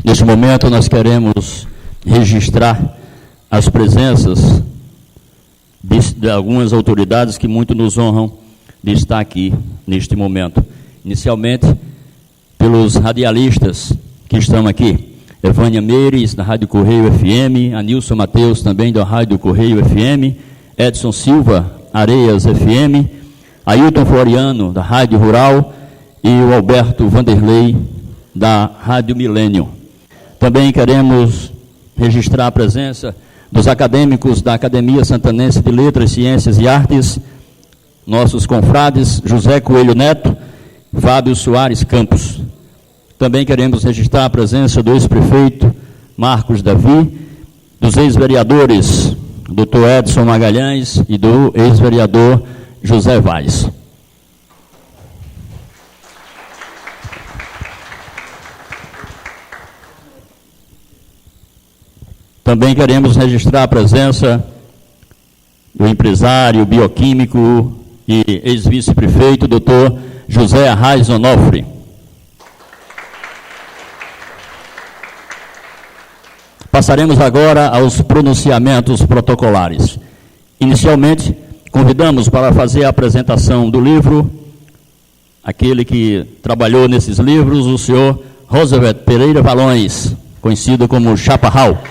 Neste momento, nós queremos registrar as presenças de algumas autoridades que muito nos honram de estar aqui neste momento. Inicialmente, pelos radialistas que estão aqui. Evânia Meires, da Rádio Correio FM, Anilson Mateus, também da Rádio Correio FM, Edson Silva, Areias FM, Ailton Floriano, da Rádio Rural, e o Alberto Vanderlei, da Rádio Milênio. Também queremos registrar a presença dos acadêmicos da Academia Santanense de Letras, Ciências e Artes, nossos confrades José Coelho Neto, Fábio Soares Campos. Também queremos registrar a presença do ex-prefeito Marcos Davi, dos ex-vereadores Dr. Edson Magalhães e do ex-vereador José Vaz. Também queremos registrar a presença do empresário, bioquímico e ex-vice-prefeito, Dr. José Arraes Onofre. Passaremos agora aos pronunciamentos protocolares. Inicialmente, convidamos para fazer a apresentação do livro, aquele que trabalhou nesses livros, o senhor Roosevelt Pereira Valões, conhecido como Chaparral.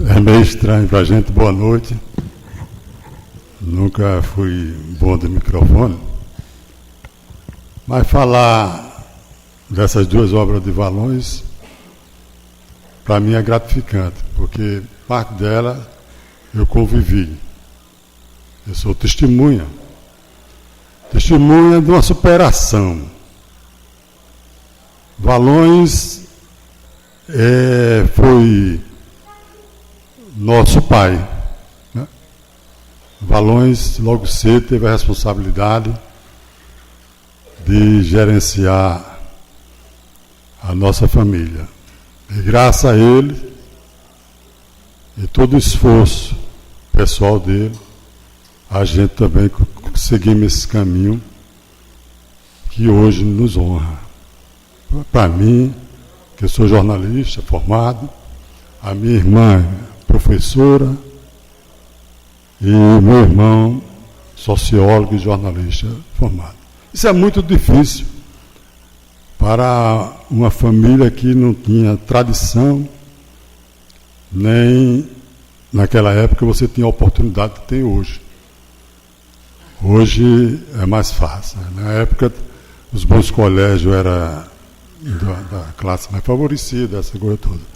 É meio estranho para a gente, boa noite. Nunca fui bom de microfone. Mas falar dessas duas obras de Valões, para mim é gratificante, porque parte dela eu convivi. Eu sou testemunha de uma superação. Valões foi nosso pai, né? Valões, logo cedo, teve a responsabilidade de gerenciar a nossa família. E graças a ele e todo o esforço pessoal dele, a gente também seguimos esse caminho que hoje nos honra. Para mim, que eu sou jornalista formado, a minha irmã professora e meu irmão sociólogo e jornalista formado. Isso é muito difícil para uma família que não tinha tradição, nem naquela época você tinha a oportunidade que tem hoje. Hoje é mais fácil, né? Na época os bons colégios eram da classe mais favorecida, essa coisa toda.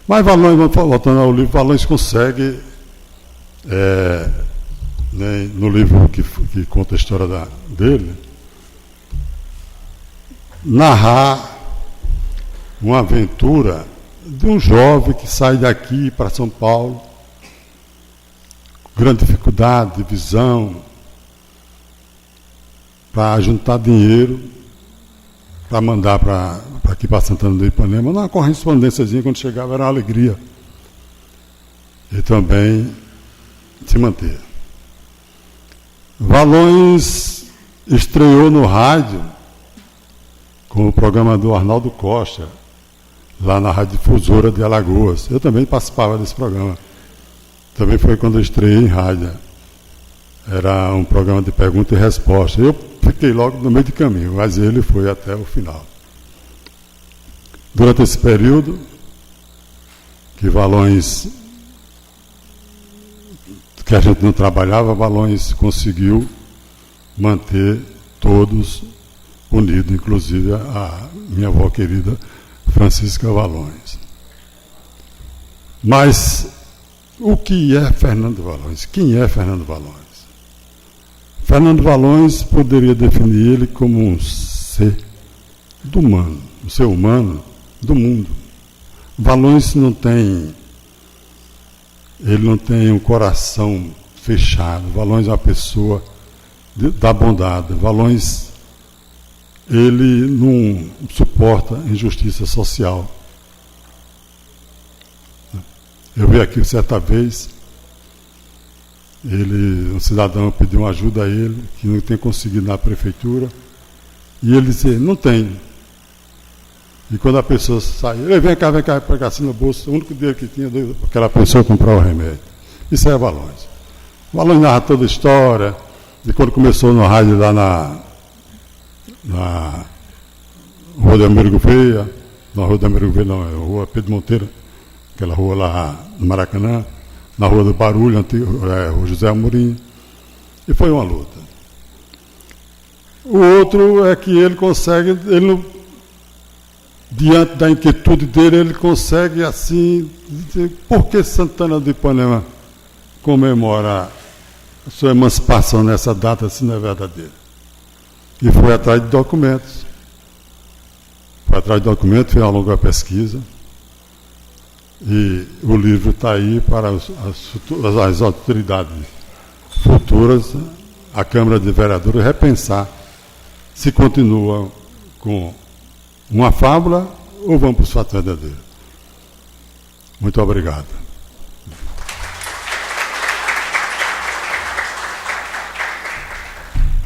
Mas Valões, voltando ao livro, Valões consegue, no livro que conta a história dele, narrar uma aventura de um jovem que sai daqui para São Paulo, com grande dificuldade de visão, para juntar dinheiro, para mandar para aqui para Santana do Ipanema, uma correspondênciazinha, quando chegava era uma alegria. E também se manter. Valões estreou no rádio com o programa do Arnaldo Costa, lá na Rádio Difusora de Alagoas. Eu também participava desse programa. Também foi quando eu estreiei em rádio. Era um programa de pergunta e resposta. Eu fiquei logo no meio do caminho, mas ele foi até o final. Durante esse período, que Valões, que a gente não trabalhava, Valões conseguiu manter todos unidos, inclusive a minha avó querida Francisca Valões. Mas o que é Fernando Valões? Quem é Fernando Valões? Fernando Valões poderia definir ele como um ser do humano, um ser humano do mundo. Valões não tem um coração fechado. Valões é uma pessoa da bondade. Valões, ele não suporta injustiça social. Eu vi aqui certa vez um cidadão pediu uma ajuda a ele, que não tem conseguido na prefeitura, e ele disse, não tem. E quando a pessoa saiu, ele vem cá, pega assim no bolso, o único dinheiro que tinha, aquela pessoa comprar o remédio. Isso é Valões. Valões narra toda a história, de quando começou no rádio lá na Rua da Amerigo Veia, na Rua da Amerigo Veia, não, é a Rua Pedro Monteiro, aquela rua lá no Maracanã, na Rua do Barulho, o José Amorim, e foi uma luta. O outro é que ele consegue, diante da inquietude dele, ele consegue assim dizer, por que Santana do Ipanema comemora a sua emancipação nessa data, se não é verdadeira? E foi atrás de documentos. Fez uma longa pesquisa. E o livro está aí para as autoridades futuras, a Câmara de Vereadores, repensar se continua com uma fábula ou vamos para os fatos verdadeiros. Muito obrigado.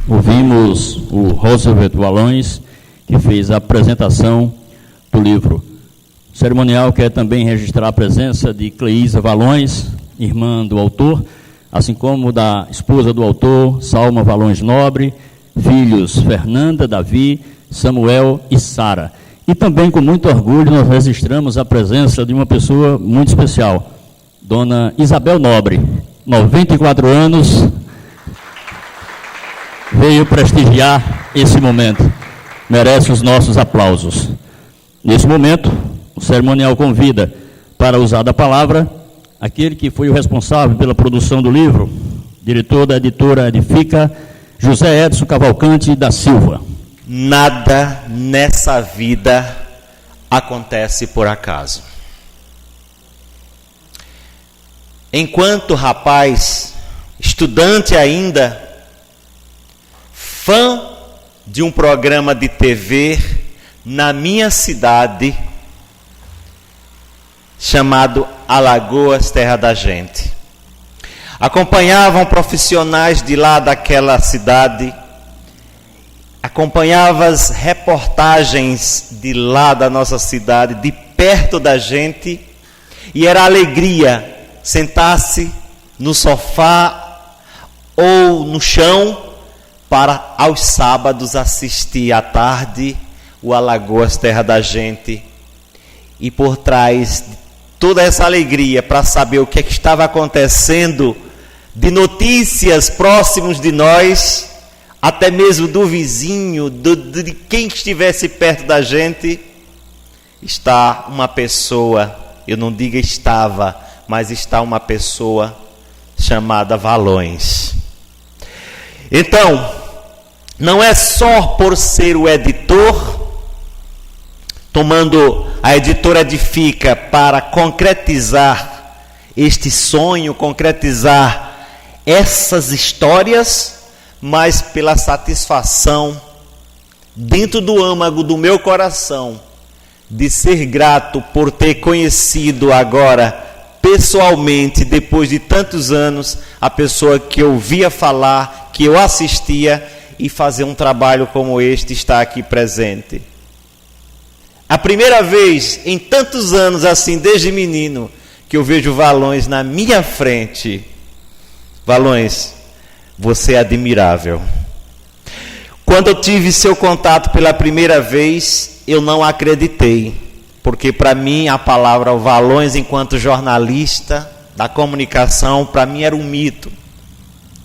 Ouvimos o Roosevelt Valões, que fez a apresentação do livro. O cerimonial quer também registrar a presença de Cleísa Valões, irmã do autor, assim como da esposa do autor, Salma Valões Nobre, filhos Fernanda, Davi, Samuel e Sara. E também, com muito orgulho, nós registramos a presença de uma pessoa muito especial, Dona Isabel Nobre, 94 anos, veio prestigiar esse momento. Merece os nossos aplausos. Nesse momento, o cerimonial convida para usar da palavra aquele que foi o responsável pela produção do livro, diretor da editora Edifica, José Edson Cavalcante da Silva. Nada nessa vida acontece por acaso. Enquanto rapaz, estudante ainda, fã de um programa de TV na minha cidade, chamado Alagoas, Terra da Gente. Acompanhavam profissionais de lá daquela cidade, acompanhava as reportagens de lá da nossa cidade, de perto da gente, e era alegria sentar-se no sofá ou no chão para aos sábados assistir à tarde o Alagoas, Terra da Gente, e por trás de toda essa alegria para saber o que é que estava acontecendo de notícias próximos de nós, até mesmo do vizinho, de quem estivesse perto da gente, está uma pessoa, eu não digo estava, mas está uma pessoa chamada Valões. Então, não é só por ser o editor, tomando a editora Edifica para concretizar este sonho, concretizar essas histórias, mas pela satisfação dentro do âmago do meu coração de ser grato por ter conhecido agora pessoalmente, depois de tantos anos, a pessoa que eu via falar, que eu assistia, e fazer um trabalho como este, está aqui presente. A primeira vez em tantos anos, assim, desde menino, que eu vejo Valões na minha frente. Valões, você é admirável. Quando eu tive seu contato pela primeira vez, eu não acreditei, porque para mim a palavra Valões, enquanto jornalista da comunicação, para mim era um mito.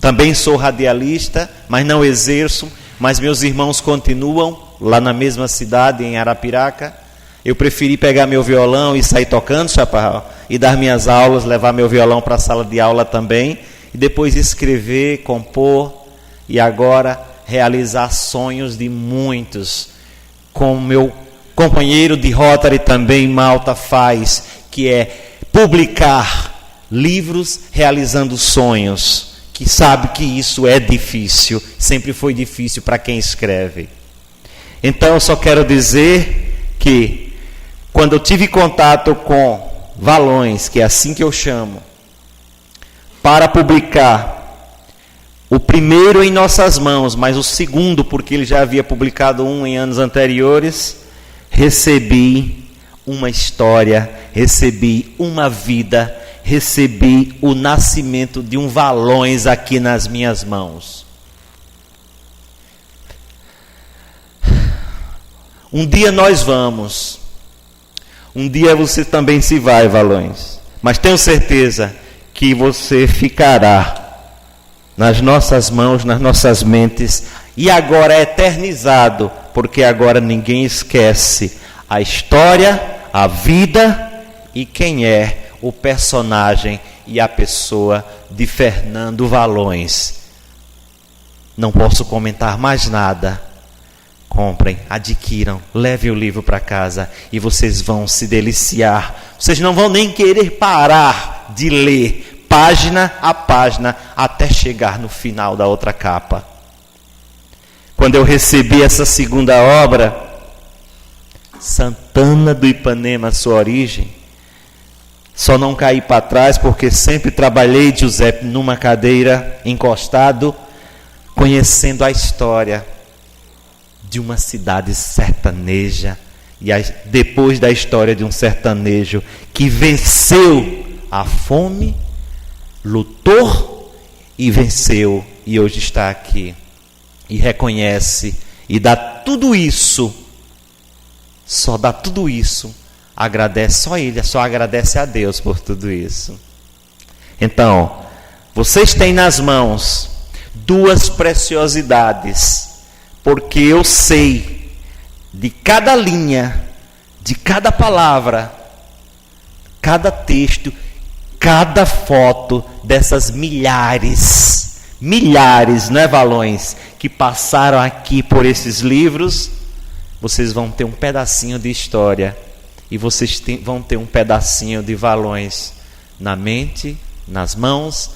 Também sou radialista, mas não exerço, mas meus irmãos continuam lá na mesma cidade, em Arapiraca. Eu preferi pegar meu violão e sair tocando, Chaparral, e dar minhas aulas, levar meu violão para a sala de aula também, e depois escrever, compor, e agora realizar sonhos de muitos, como meu companheiro de Rotary também, Malta, faz, que é publicar livros realizando sonhos, que sabe que isso é difícil, sempre foi difícil para quem escreve. Então eu só quero dizer que quando eu tive contato com Valões, que é assim que eu chamo, para publicar o primeiro em nossas mãos, mas o segundo, porque ele já havia publicado um em anos anteriores, recebi uma história, recebi uma vida, recebi o nascimento de um Valões aqui nas minhas mãos. Um dia nós vamos, um dia você também se vai, Valões, mas tenho certeza que você ficará nas nossas mãos, nas nossas mentes, e agora é eternizado, porque agora ninguém esquece a história, a vida e quem é o personagem e a pessoa de Fernando Valões. Não posso comentar mais nada. Comprem, adquiram, levem o livro para casa e vocês vão se deliciar. Vocês não vão nem querer parar de ler página a página até chegar no final da outra capa. Quando eu recebi essa segunda obra, Santana do Ipanema, Sua Origem, só não caí para trás porque sempre trabalhei, Giuseppe, numa cadeira, encostado, conhecendo a história de uma cidade sertaneja, e depois da história de um sertanejo que venceu a fome, lutou e venceu, e hoje está aqui, e reconhece, e dá tudo isso, só dá tudo isso, agradece só ele, só agradece a Deus por tudo isso. Então, vocês têm nas mãos duas preciosidades, porque eu sei de cada linha, de cada palavra, cada texto, cada foto dessas milhares, não é, Valões, que passaram aqui por esses livros. Vocês vão ter um pedacinho de história e vocês vão ter um pedacinho de Valões na mente, nas mãos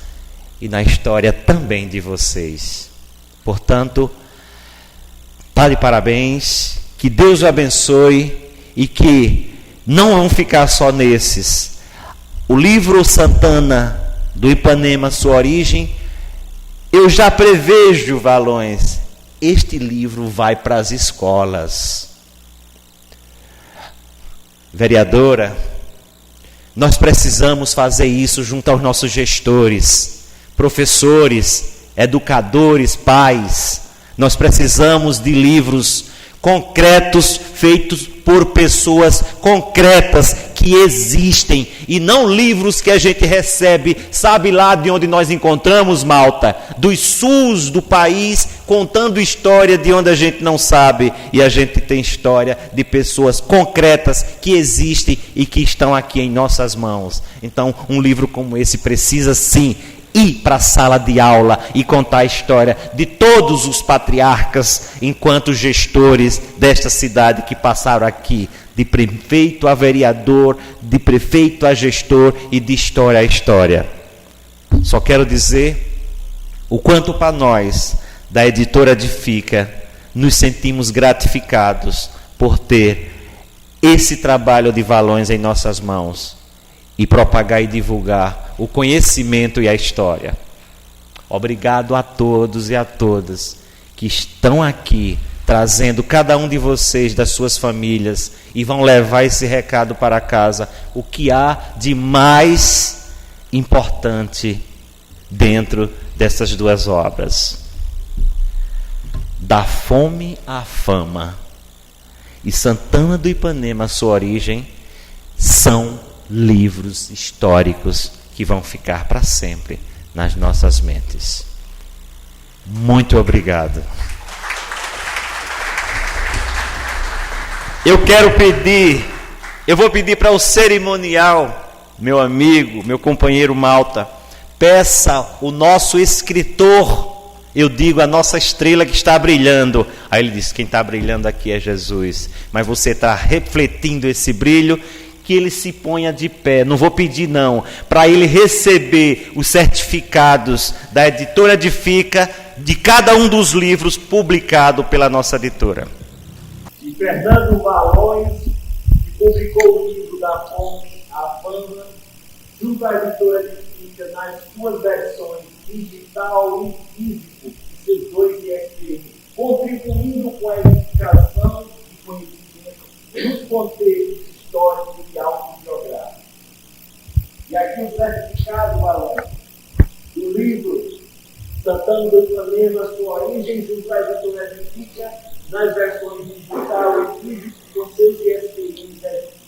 e na história também de vocês. Portanto, tá de parabéns, que Deus o abençoe e que não vão ficar só nesses. O livro Santana do Ipanema, Sua Origem, eu já prevejo, Valões, este livro vai para as escolas. Vereadora, nós precisamos fazer isso junto aos nossos gestores, professores, educadores, pais. Nós precisamos de livros concretos, feitos por pessoas concretas que existem, e não livros que a gente recebe, sabe lá de onde nós encontramos, Malta? Dos sus do país, contando história de onde a gente não sabe, e a gente tem história de pessoas concretas que existem e que estão aqui em nossas mãos. Então, um livro como esse precisa sim ir para a sala de aula e contar a história de todos os patriarcas enquanto gestores desta cidade que passaram aqui, de prefeito a vereador, de prefeito a gestor e de história a história. Só quero dizer o quanto para nós, da editora Edifica, nos sentimos gratificados por ter esse trabalho de Valões em nossas mãos e propagar e divulgar o conhecimento e a história. Obrigado a todos e a todas que estão aqui, trazendo cada um de vocês das suas famílias e vão levar esse recado para casa. O que há de mais importante dentro dessas duas obras? Da fome à fama e Santana do Ipanema, Sua Origem, são livros históricos que vão ficar para sempre nas nossas mentes. Muito obrigado. Eu vou pedir para o cerimonial, meu amigo, meu companheiro Malta, peça o nosso escritor, eu digo a nossa estrela que está brilhando. Aí ele diz, quem está brilhando aqui é Jesus, mas você está refletindo esse brilho, que ele se ponha de pé, não vou pedir não, para ele receber os certificados da editora Edifica, de cada um dos livros publicados pela nossa editora. E Fernando Valões, que publicou o livro Da Fome à Fama, junto à editora Edifica, Edifica, nas suas versões digital e físico, e seus dois ISPM, contribuindo com a edificação e conhecimento dos contextos históricos e autobiográficos. E aqui o certificado, Valão, do livro Santana do Ipanema, Sua Origem, junto à editora Edifica, nas versões digital e físico, com seus ISPM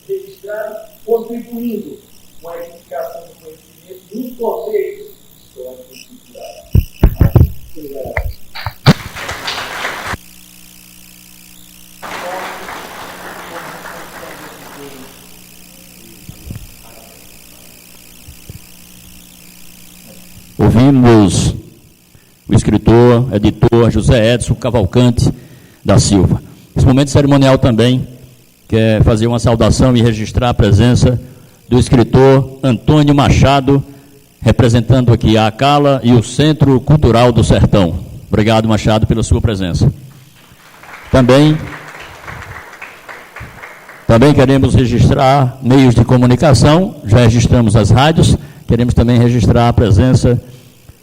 registrados, contribuindo com a edificação do conhecimento dos contextos históricos e culturais. Obrigado. Ouvimos o escritor, editor José Edson Cavalcante da Silva. Esse momento cerimonial também quer fazer uma saudação e registrar a presença do escritor Antônio Machado, representando aqui a ACALA e o Centro Cultural do Sertão. Obrigado, Machado, pela sua presença. Também queremos registrar meios de comunicação, já registramos as rádios, queremos também registrar a presença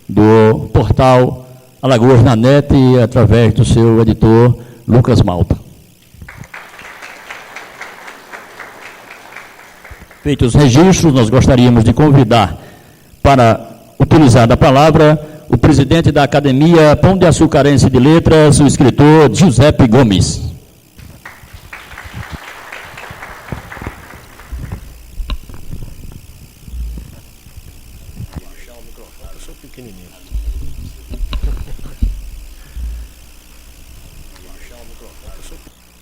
do portal Alagoas na Net, através do seu editor Lucas Malta. Feitos os registros, nós gostaríamos de convidar para utilizar da palavra o presidente da Academia Pão de Açucarense de Letras, o escritor Giuseppe Gomes.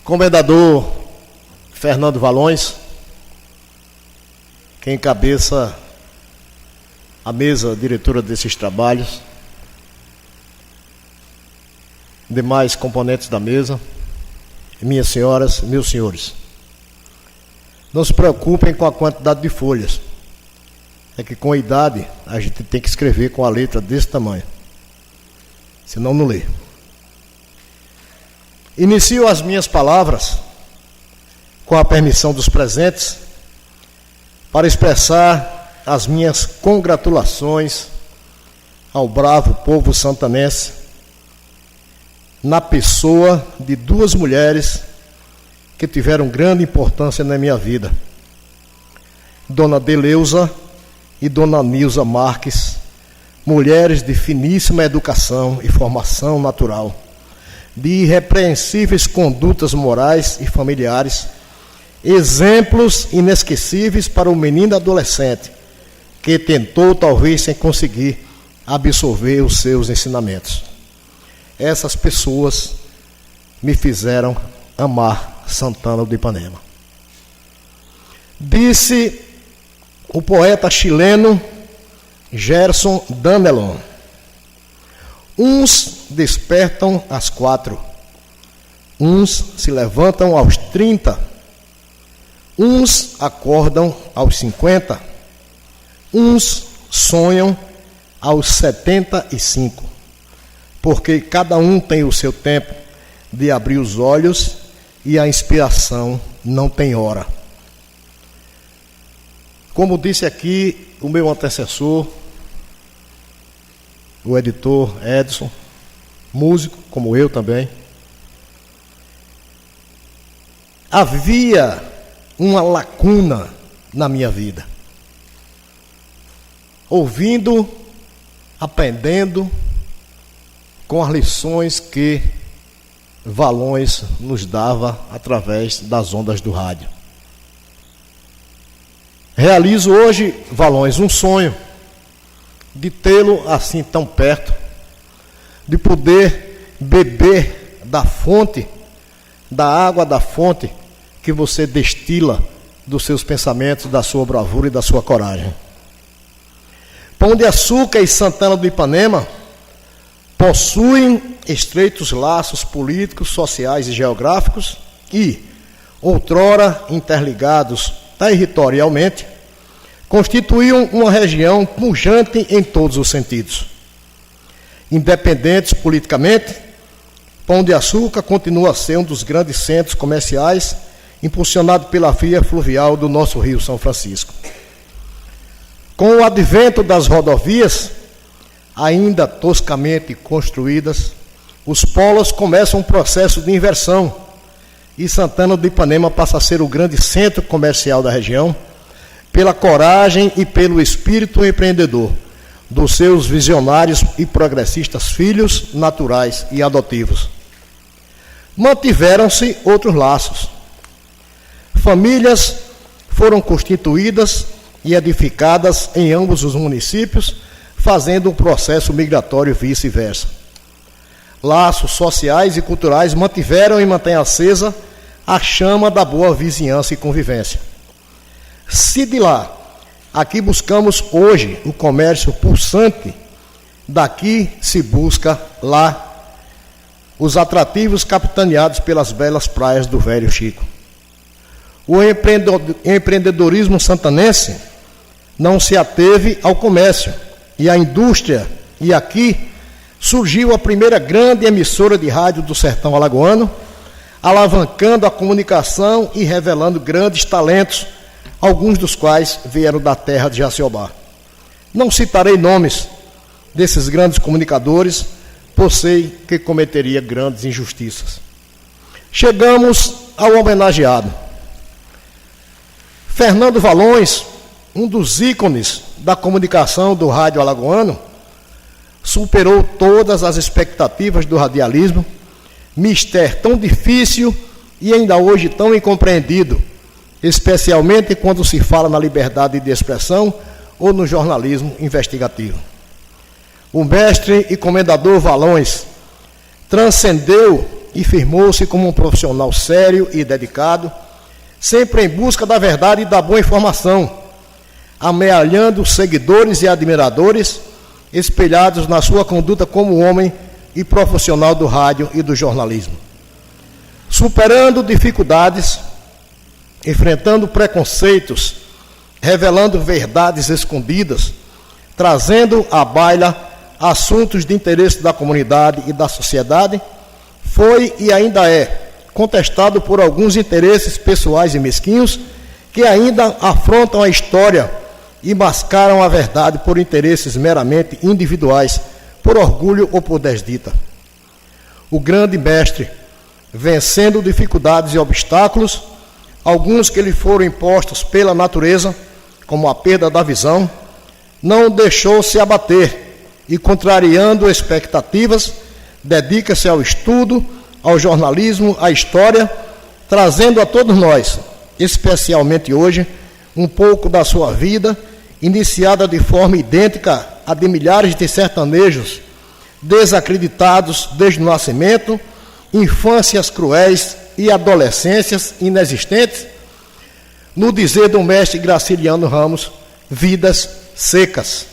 Comendador Fernando Valões, que encabeça a mesa diretora desses trabalhos, demais componentes da mesa, minhas senhoras, meus senhores, não se preocupem com a quantidade de folhas, é que com a idade a gente tem que escrever com a letra desse tamanho, senão não lê. Inicio as minhas palavras, com a permissão dos presentes, para expressar as minhas congratulações ao bravo povo santanense, na pessoa de duas mulheres que tiveram grande importância na minha vida, Dona Deleuza e Dona Nilza Marques, mulheres de finíssima educação e formação natural, de irrepreensíveis condutas morais e familiares, exemplos inesquecíveis para o menino adolescente que tentou, talvez sem conseguir, absorver os seus ensinamentos. Essas pessoas me fizeram amar Santana do Ipanema. Disse o poeta chileno Gerson Danelon: uns despertam às 4, uns se levantam aos 30, uns acordam aos 50, uns sonham aos 75, porque cada um tem o seu tempo de abrir os olhos e a inspiração não tem hora. Como disse aqui o meu antecessor, o editor Edson, músico como eu também, havia uma lacuna na minha vida. Ouvindo, aprendendo com as lições que Valões nos dava através das ondas do rádio. Realizo hoje, Valões, um sonho de tê-lo assim tão perto, de poder beber da fonte, da água da fonte que você destila dos seus pensamentos, da sua bravura e da sua coragem. Pão de Açúcar e Santana do Ipanema possuem estreitos laços políticos, sociais e geográficos e, outrora interligados territorialmente, constituíam uma região pujante em todos os sentidos. Independentes politicamente, Pão de Açúcar continua a ser um dos grandes centros comerciais impulsionado pela via fluvial do nosso Rio São Francisco. Com o advento das rodovias, ainda toscamente construídas, os polos começam um processo de inversão e Santana do Ipanema passa a ser o grande centro comercial da região, pela coragem e pelo espírito empreendedor dos seus visionários e progressistas filhos naturais e adotivos. Mantiveram-se outros laços. Famílias foram constituídas e edificadas em ambos os municípios, fazendo um processo migratório vice-versa. Laços sociais e culturais mantiveram e mantêm acesa a chama da boa vizinhança e convivência. Se de lá, aqui buscamos hoje o comércio pulsante, daqui se busca lá os atrativos capitaneados pelas belas praias do Velho Chico. O empreendedorismo santanense não se ateve ao comércio e à indústria, e aqui surgiu a primeira grande emissora de rádio do sertão alagoano, alavancando a comunicação e revelando grandes talentos, alguns dos quais vieram da terra de Jaciobá. Não citarei nomes desses grandes comunicadores, pois sei que cometeria grandes injustiças. Chegamos ao homenageado. Fernando Valões, um dos ícones da comunicação do rádio alagoano, superou todas as expectativas do radialismo, mistério tão difícil e ainda hoje tão incompreendido, especialmente quando se fala na liberdade de expressão ou no jornalismo investigativo. O mestre e comendador Valões transcendeu e firmou-se como um profissional sério e dedicado, sempre em busca da verdade e da boa informação, amealhando seguidores e admiradores, espelhados na sua conduta como homem e profissional do rádio e do jornalismo. Superando dificuldades, enfrentando preconceitos, revelando verdades escondidas, trazendo à baila assuntos de interesse da comunidade e da sociedade, foi e ainda é contestado por alguns interesses pessoais e mesquinhos que ainda afrontam a história e mascaram a verdade por interesses meramente individuais, por orgulho ou por desdita. O grande mestre, vencendo dificuldades e obstáculos, alguns que lhe foram impostos pela natureza, como a perda da visão, não deixou-se abater e, contrariando expectativas, dedica-se ao estudo, ao jornalismo, à história, trazendo a todos nós, especialmente hoje, um pouco da sua vida, iniciada de forma idêntica à de milhares de sertanejos, desacreditados desde o nascimento, infâncias cruéis e adolescências inexistentes, no dizer do mestre Graciliano Ramos, vidas secas.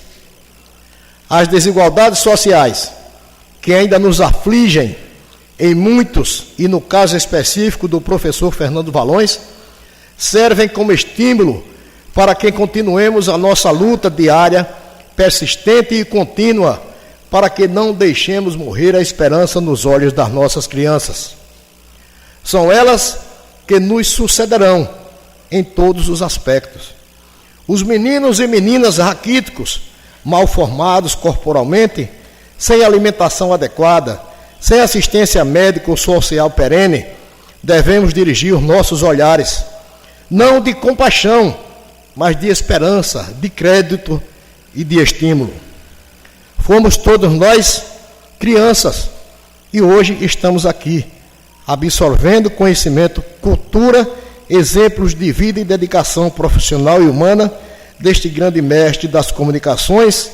As desigualdades sociais que ainda nos afligem em muitos, e no caso específico do professor Fernando Valões, servem como estímulo para que continuemos a nossa luta diária, persistente e contínua, para que não deixemos morrer a esperança nos olhos das nossas crianças. São elas que nos sucederão em todos os aspectos. Os meninos e meninas raquíticos, mal formados corporalmente, sem alimentação adequada, sem assistência médica ou social perene, devemos dirigir os nossos olhares, não de compaixão, mas de esperança, de crédito e de estímulo. Fomos todos nós crianças e hoje estamos aqui, absorvendo conhecimento, cultura, exemplos de vida e dedicação profissional e humana deste grande mestre das comunicações,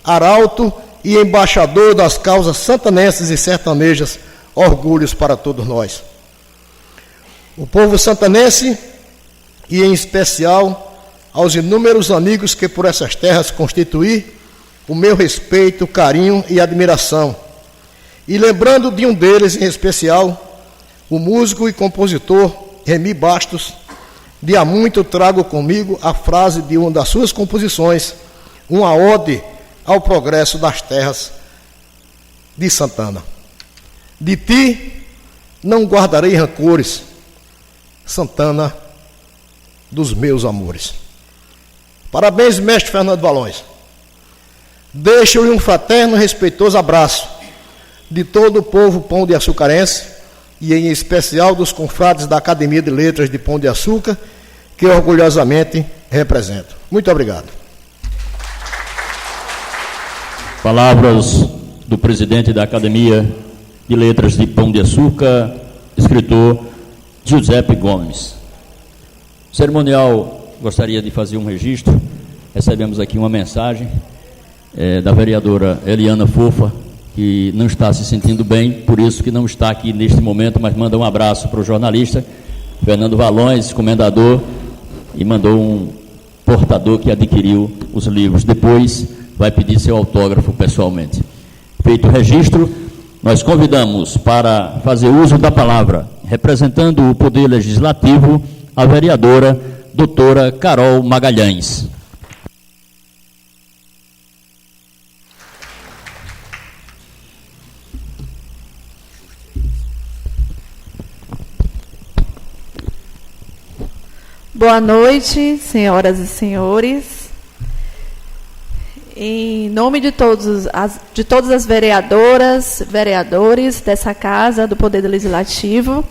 arauto e embaixador das causas santanenses e sertanejas, orgulhos para todos nós. O povo santanense, e em especial aos inúmeros amigos que por essas terras constituí, o meu respeito, carinho e admiração. E lembrando de um deles em especial, o músico e compositor Remy Bastos, de há muito trago comigo a frase de uma das suas composições, uma ode ao progresso das terras de Santana. De ti não guardarei rancores, Santana dos meus amores. Parabéns, mestre Fernando Valões. Deixo-lhe um fraterno e respeitoso abraço de todo o povo pão de açucarense e em especial dos confrades da Academia de Letras de Pão de Açúcar, que orgulhosamente represento. Muito obrigado. Palavras do presidente da Academia de Letras de Pão de Açúcar, escritor Giuseppe Gomes. Cerimonial, gostaria de fazer um registro. Recebemos aqui uma mensagem da vereadora Eliana Fofa, que não está se sentindo bem, por isso que não está aqui neste momento, mas manda um abraço para o jornalista Fernando Valões, comendador, e mandou um portador que adquiriu os livros. Depois vai pedir seu autógrafo pessoalmente. Feito o registro, nós convidamos para fazer uso da palavra, representando o Poder Legislativo, a vereadora doutora Carol Magalhães. Boa noite, senhoras e senhores. Em nome de todas as vereadoras, vereadores dessa casa, do Poder Legislativo,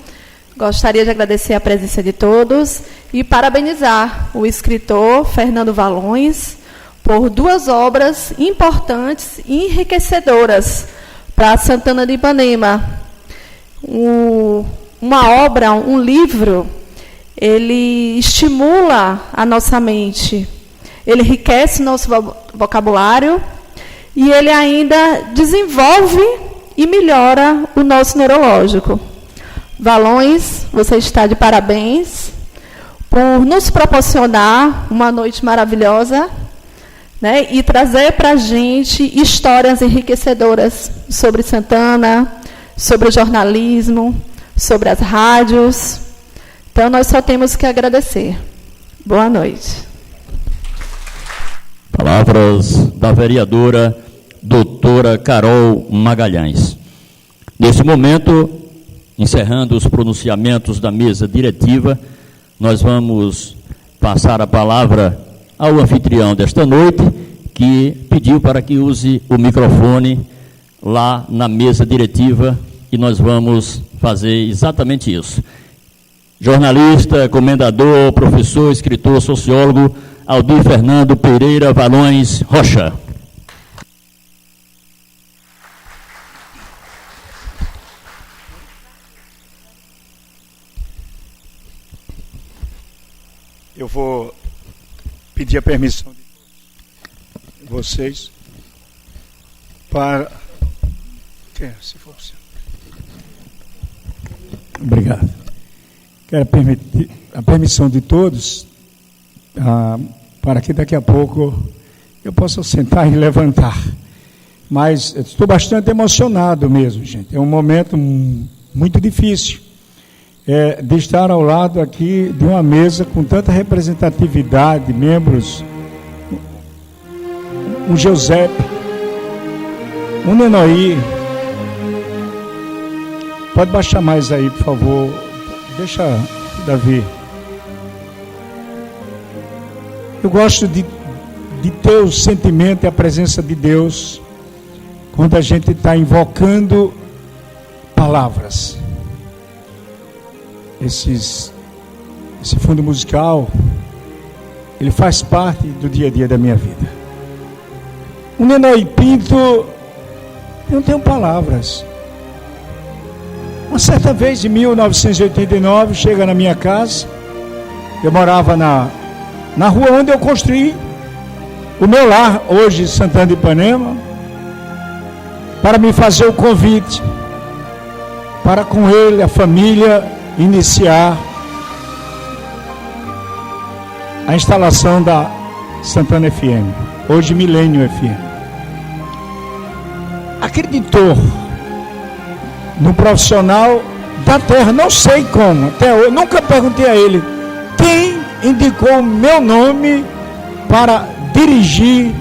gostaria de agradecer a presença de todos e parabenizar o escritor Fernando Valões por 2 obras importantes e enriquecedoras para Santana de Ipanema. Uma obra, um livro, ele estimula a nossa mente, ele enriquece nosso vocabulário e ele ainda desenvolve e melhora o nosso neurológico. Valões, você está de parabéns por nos proporcionar uma noite maravilhosa, né, e trazer para a gente histórias enriquecedoras sobre Santana, sobre o jornalismo, sobre as rádios. Então, nós só temos que agradecer. Boa noite. Palavras da vereadora doutora Carol Magalhães. Nesse momento, encerrando os pronunciamentos da mesa diretiva, nós vamos passar a palavra ao anfitrião desta noite, que pediu para que use o microfone lá na mesa diretiva, e nós vamos fazer exatamente isso. Jornalista, comendador, professor, escritor, sociólogo, Aldir Fernando Pereira Valões Rocha. Eu vou pedir a permissão de vocês para... Se for possível. Obrigado. Quero permitir a permissão de todos para que daqui a pouco eu possa sentar e levantar. Mas estou bastante emocionado mesmo, gente. É um momento muito difícil de estar ao lado aqui de uma mesa com tanta representatividade, membros, um Giuseppe, um Nenoí. Pode baixar mais aí, por favor. Deixa, Davi. Eu gosto de ter o sentimento e a presença de Deus quando a gente está invocando palavras. Esse fundo musical, ele faz parte do dia a dia da minha vida. O Nenoí Pinto, eu não tenho palavras. Uma certa vez, em 1989, chega na minha casa. Eu morava na rua onde eu construí o meu lar, hoje Santana de Ipanema, para me fazer o convite para com ele, a família, iniciar a instalação da Santana FM, hoje Milênio FM. Acreditou no profissional da terra, não sei como, até hoje, nunca perguntei a ele quem indicou o meu nome para dirigir,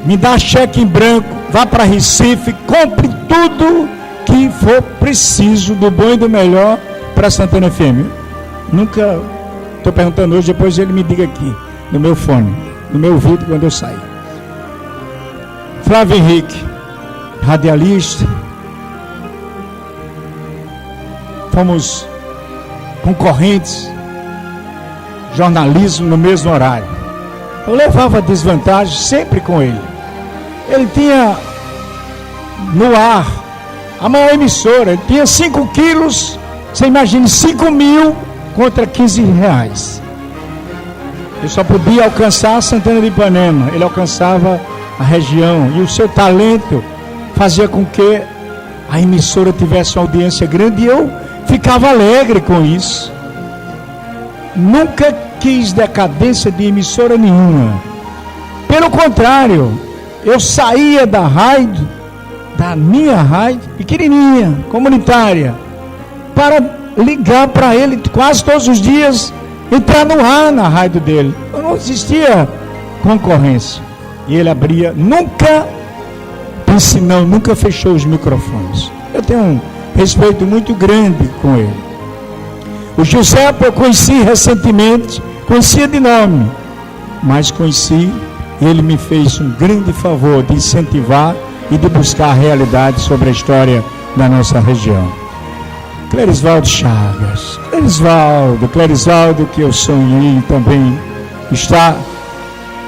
me dá cheque em branco, vá para Recife, compre tudo que for preciso, do bom e do melhor, para Santana FM. Nunca, estou perguntando hoje, depois ele me diga aqui. no meu fone, no meu ouvido quando eu saí. Flávio Henrique, radialista, fomos concorrentes, jornalismo no mesmo horário. Eu levava desvantagem sempre com ele. Ele tinha no ar a maior emissora, ele tinha 5 quilos, você imagina, 5.000 contra 15 reais. Eu só podia alcançar Santana de Ipanema, ele alcançava a região, e o seu talento fazia com que a emissora tivesse uma audiência grande, e eu ficava alegre com isso. Nunca quis decadência de emissora nenhuma. Pelo contrário, eu saía da rádio, da minha rádio, pequenininha, comunitária, para ligar para ele quase todos os dias, entrar no ar na rádio dele. Não existia concorrência. E ele abria, nunca disse não, nunca fechou os microfones. Eu tenho um respeito muito grande com ele. O José eu conheci recentemente, conhecia de nome, mas conheci, ele me fez um grande favor de incentivar e de buscar a realidade sobre a história da nossa região. Clerisvaldo Chagas, Clerisvaldo, que eu sonhei também, está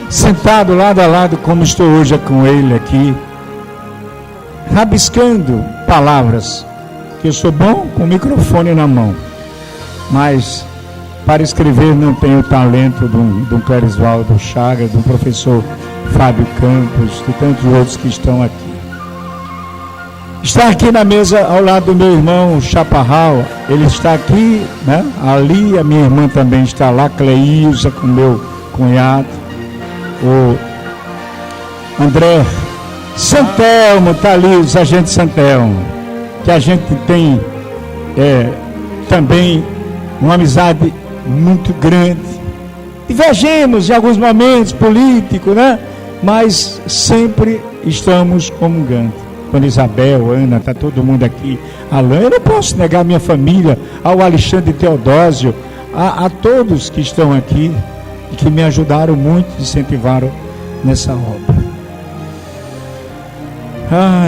sentado lado a lado como estou hoje com ele aqui, rabiscando palavras, que eu sou bom com o microfone na mão, mas para escrever não tenho o talento do Clerisvaldo Chagas, do professor Fábio Campos, de tantos outros que estão aqui. Está aqui na mesa ao lado do meu irmão Chaparral, ele está aqui, né? Ali a minha irmã também está lá, Cleilza, com meu cunhado, o André Santelmo, está ali, o sargento Santelmo, que a gente tem também uma amizade muito grande. Divergimos em alguns momentos políticos, né? Mas sempre estamos comungando. Quando Isabel, Ana, está todo mundo aqui, Alain, eu não posso negar a minha família, ao Alexandre Teodósio, a todos que estão aqui e que me ajudaram muito, incentivaram nessa obra.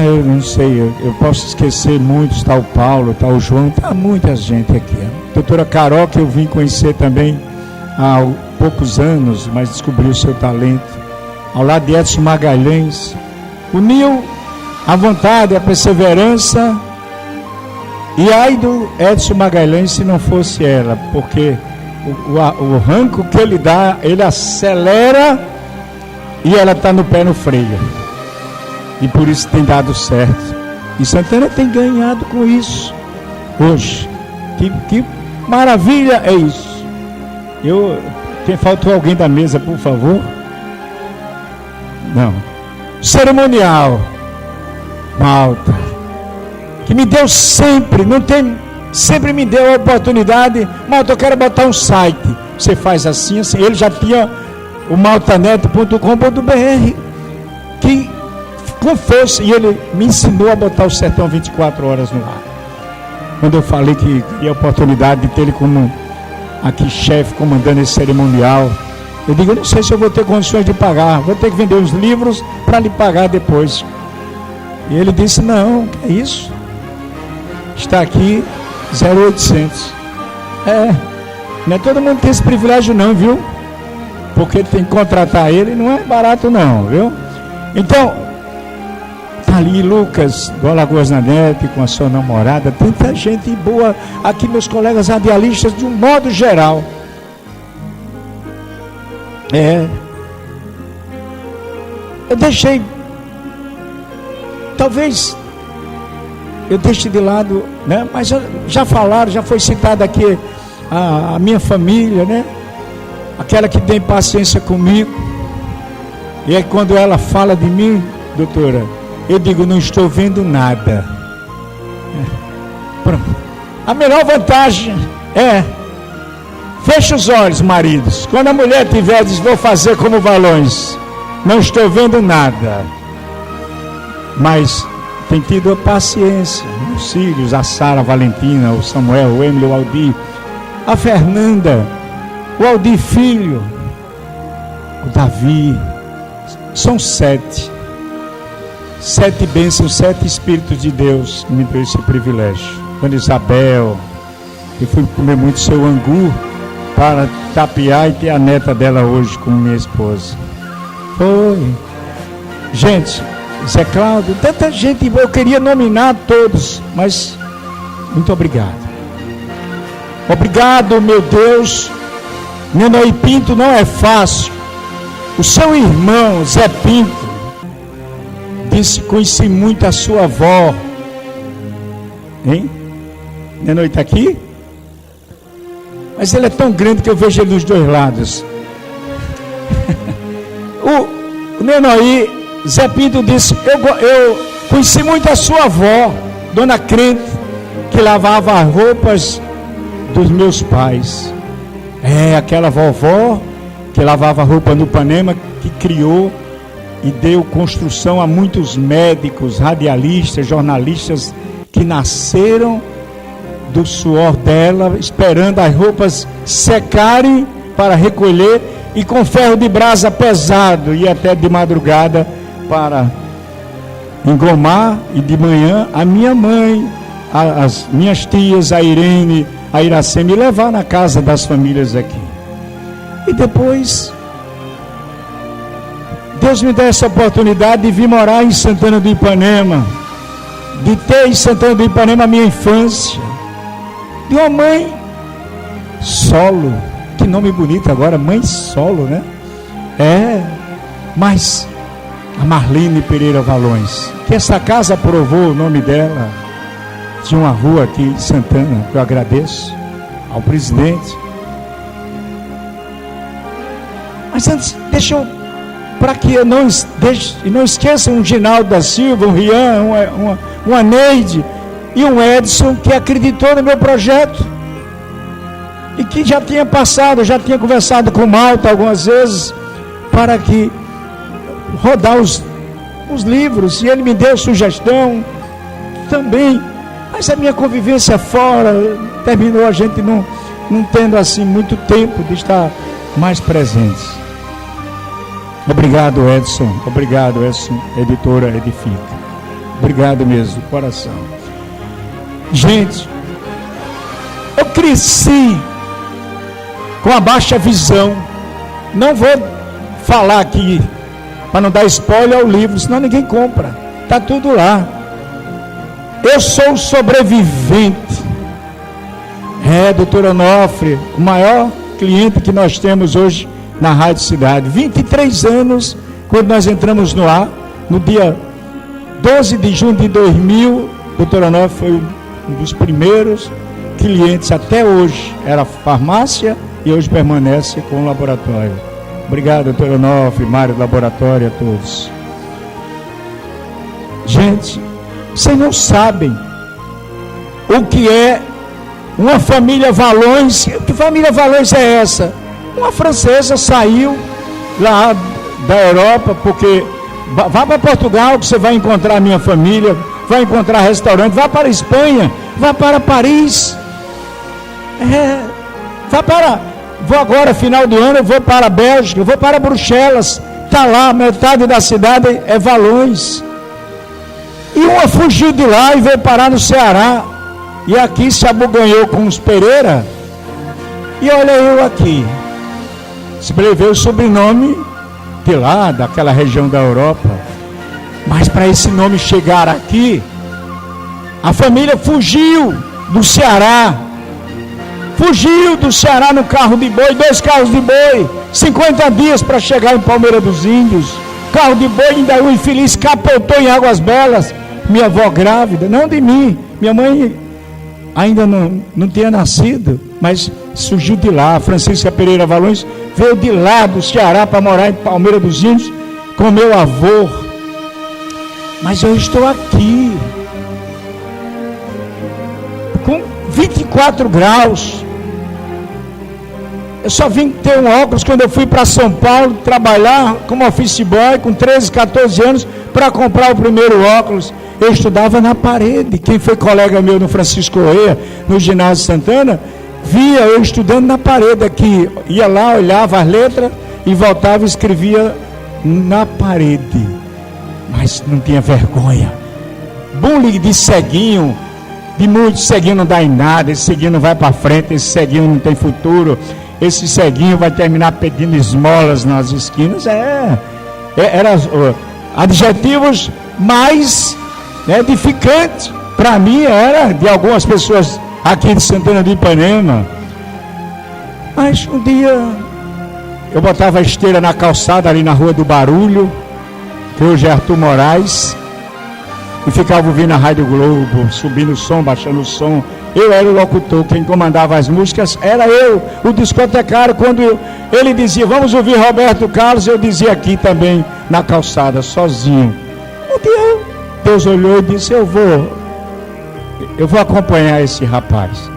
Eu não sei, eu posso esquecer muitos, está o Paulo, está o João, está muita gente aqui. A doutora Carol, que eu vim conhecer também há poucos anos, mas descobri o seu talento, ao lado de Edson Magalhães, o Nil, a vontade, a perseverança, e ai do Edson Magalhães se não fosse ela, porque o ranco que ele dá, ele acelera e ela está no pé no freio, e por isso tem dado certo, e Santana tem ganhado com isso hoje. Que maravilha é isso. Quem faltou alguém da mesa, por favor? Não. Cerimonial Malta, que me deu sempre, sempre me deu a oportunidade. Malta, eu quero botar um site. Você faz assim, assim. Ele já tinha o maltanet.com.br, que com força, e ele me ensinou a botar o Sertão 24 horas no ar. Quando eu falei que tinha a oportunidade de ter ele como aqui chefe, comandando esse cerimonial, eu digo, eu não sei se eu vou ter condições de pagar, vou ter que vender os livros para lhe pagar depois. E ele disse, não, que é isso? Está aqui 0800. Não é todo mundo tem esse privilégio não, viu? Porque tem que contratar ele, não é barato não, viu? Então, tá ali Lucas do Alagoas na Net com a sua namorada, tanta gente boa aqui, meus colegas radialistas de um modo geral. Eu deixei, talvez eu deixe de lado, né? Mas já falaram, já foi citada aqui a minha família, né? Aquela que tem paciência comigo. E aí quando ela fala de mim, doutora, eu digo, não estou vendo nada. Pronto. A melhor vantagem é, fecha os olhos, maridos. Quando a mulher tiver, diz, vou fazer como Valões, não estou vendo nada. Mas tem tido a paciência, os filhos, a Sara, a Valentina, o Samuel, o Emílio, o Aldir, a Fernanda, o Aldir filho, o Davi. São 7 bênçãos, 7 Espíritos de Deus me deu esse privilégio. Quando Isabel, eu fui comer muito seu angu para tapear e ter a neta dela hoje como minha esposa. Foi. Gente, Zé Cláudio, tanta gente, eu queria nominar todos, mas muito obrigado. Obrigado, meu Deus. Nenói Pinto não é fácil. O seu irmão, Zé Pinto, disse: conheci muito a sua avó. Hein? Nenói está aqui? Mas ele é tão grande que eu vejo ele dos dois lados. O Nenói, Zé Pinto disse: eu conheci muito a sua avó, Dona Crente, que lavava as roupas dos meus pais. É, aquela vovó que lavava roupa no Ipanema, que criou e deu construção a muitos médicos, radialistas, jornalistas que nasceram do suor dela, esperando as roupas secarem para recolher, e com ferro de brasa pesado e até de madrugada para engomar, e de manhã a minha mãe, as minhas tias, a Irene, a Iracema, me levar na casa das famílias aqui. E depois Deus me deu essa oportunidade de vir morar em Santana do Ipanema, de ter em Santana do Ipanema a minha infância, de uma mãe solo. Que nome bonito agora, mãe solo, né? Mas a Marlene Pereira Valões, que essa casa aprovou o nome dela, de uma rua aqui em Santana, que eu agradeço ao presidente. Mas antes, deixa eu, para que eu não esqueça um Ginaldo da Silva, um Rian, uma Neide e um Edson, que acreditou no meu projeto e que já tinha passado, já tinha conversado com o Malta algumas vezes para que rodar os livros, e ele me deu sugestão também. Mas a minha convivência fora terminou a gente não tendo assim muito tempo de estar mais presentes. Obrigado, Edson, editora Edifica. Obrigado mesmo, coração. Gente, eu cresci com a baixa visão. Não vou falar aqui para não dar spoiler ao livro, senão ninguém compra. Está tudo lá. Eu sou sobrevivente. Doutor Onofre, o maior cliente que nós temos hoje na Rádio Cidade. 23 anos, quando nós entramos no ar, no dia 12 de junho de 2000, doutor Onofre foi um dos primeiros clientes até hoje. Era farmácia e hoje permanece com o laboratório. Obrigado, doutor Onofre, Mário Laboratório, a todos. Gente, vocês não sabem o que é uma família Valões. Que família Valões é essa? Uma francesa saiu lá da Europa, porque vá para Portugal que você vai encontrar a minha família, vai encontrar restaurante, vá para a Espanha, vá para Paris, vou agora, final do ano, eu vou para a Bélgica, eu vou para Bruxelas, está lá, metade da cidade é Valões. E uma fugiu de lá e veio parar no Ceará, e aqui se abuganhou com os Pereira, e olha eu aqui, escreveu o sobrenome de lá, daquela região da Europa, mas para esse nome chegar aqui, a família fugiu do Ceará no carro de boi, 2 carros de boi, 50 dias para chegar em Palmeira dos Índios, carro de boi, ainda o infeliz capotou em Águas Belas, minha avó grávida, não de mim, minha mãe ainda não tinha nascido, mas surgiu de lá. Francisca Pereira Valões veio de lá do Ceará para morar em Palmeira dos Índios com meu avô. Mas eu estou aqui com 24 graus. Eu só vim ter um óculos quando eu fui para São Paulo trabalhar como office boy com 13, 14 anos para comprar o primeiro óculos. Eu estudava na parede. Quem foi colega meu no Francisco Correia, no ginásio Santana, via eu estudando na parede aqui. Ia lá, olhava as letras e voltava e escrevia na parede. Mas não tinha vergonha. Bullying de ceguinho, de muitos ceguinho não dá em nada, esse ceguinho não vai para frente, esse ceguinho não tem futuro, esse ceguinho vai terminar pedindo esmolas nas esquinas. Eram adjetivos mais edificantes. Para mim era de algumas pessoas aqui de Santana do Ipanema. Mas um dia eu botava a esteira na calçada ali na Rua do Barulho, que hoje é Arthur Moraes, e ficava ouvindo a Rádio Globo, subindo o som, baixando o som. Eu era o locutor, quem comandava as músicas era eu, o discotecário. Quando ele dizia, vamos ouvir Roberto Carlos, eu dizia aqui também, na calçada, sozinho. Um dia Deus olhou e disse, eu vou acompanhar esse rapaz.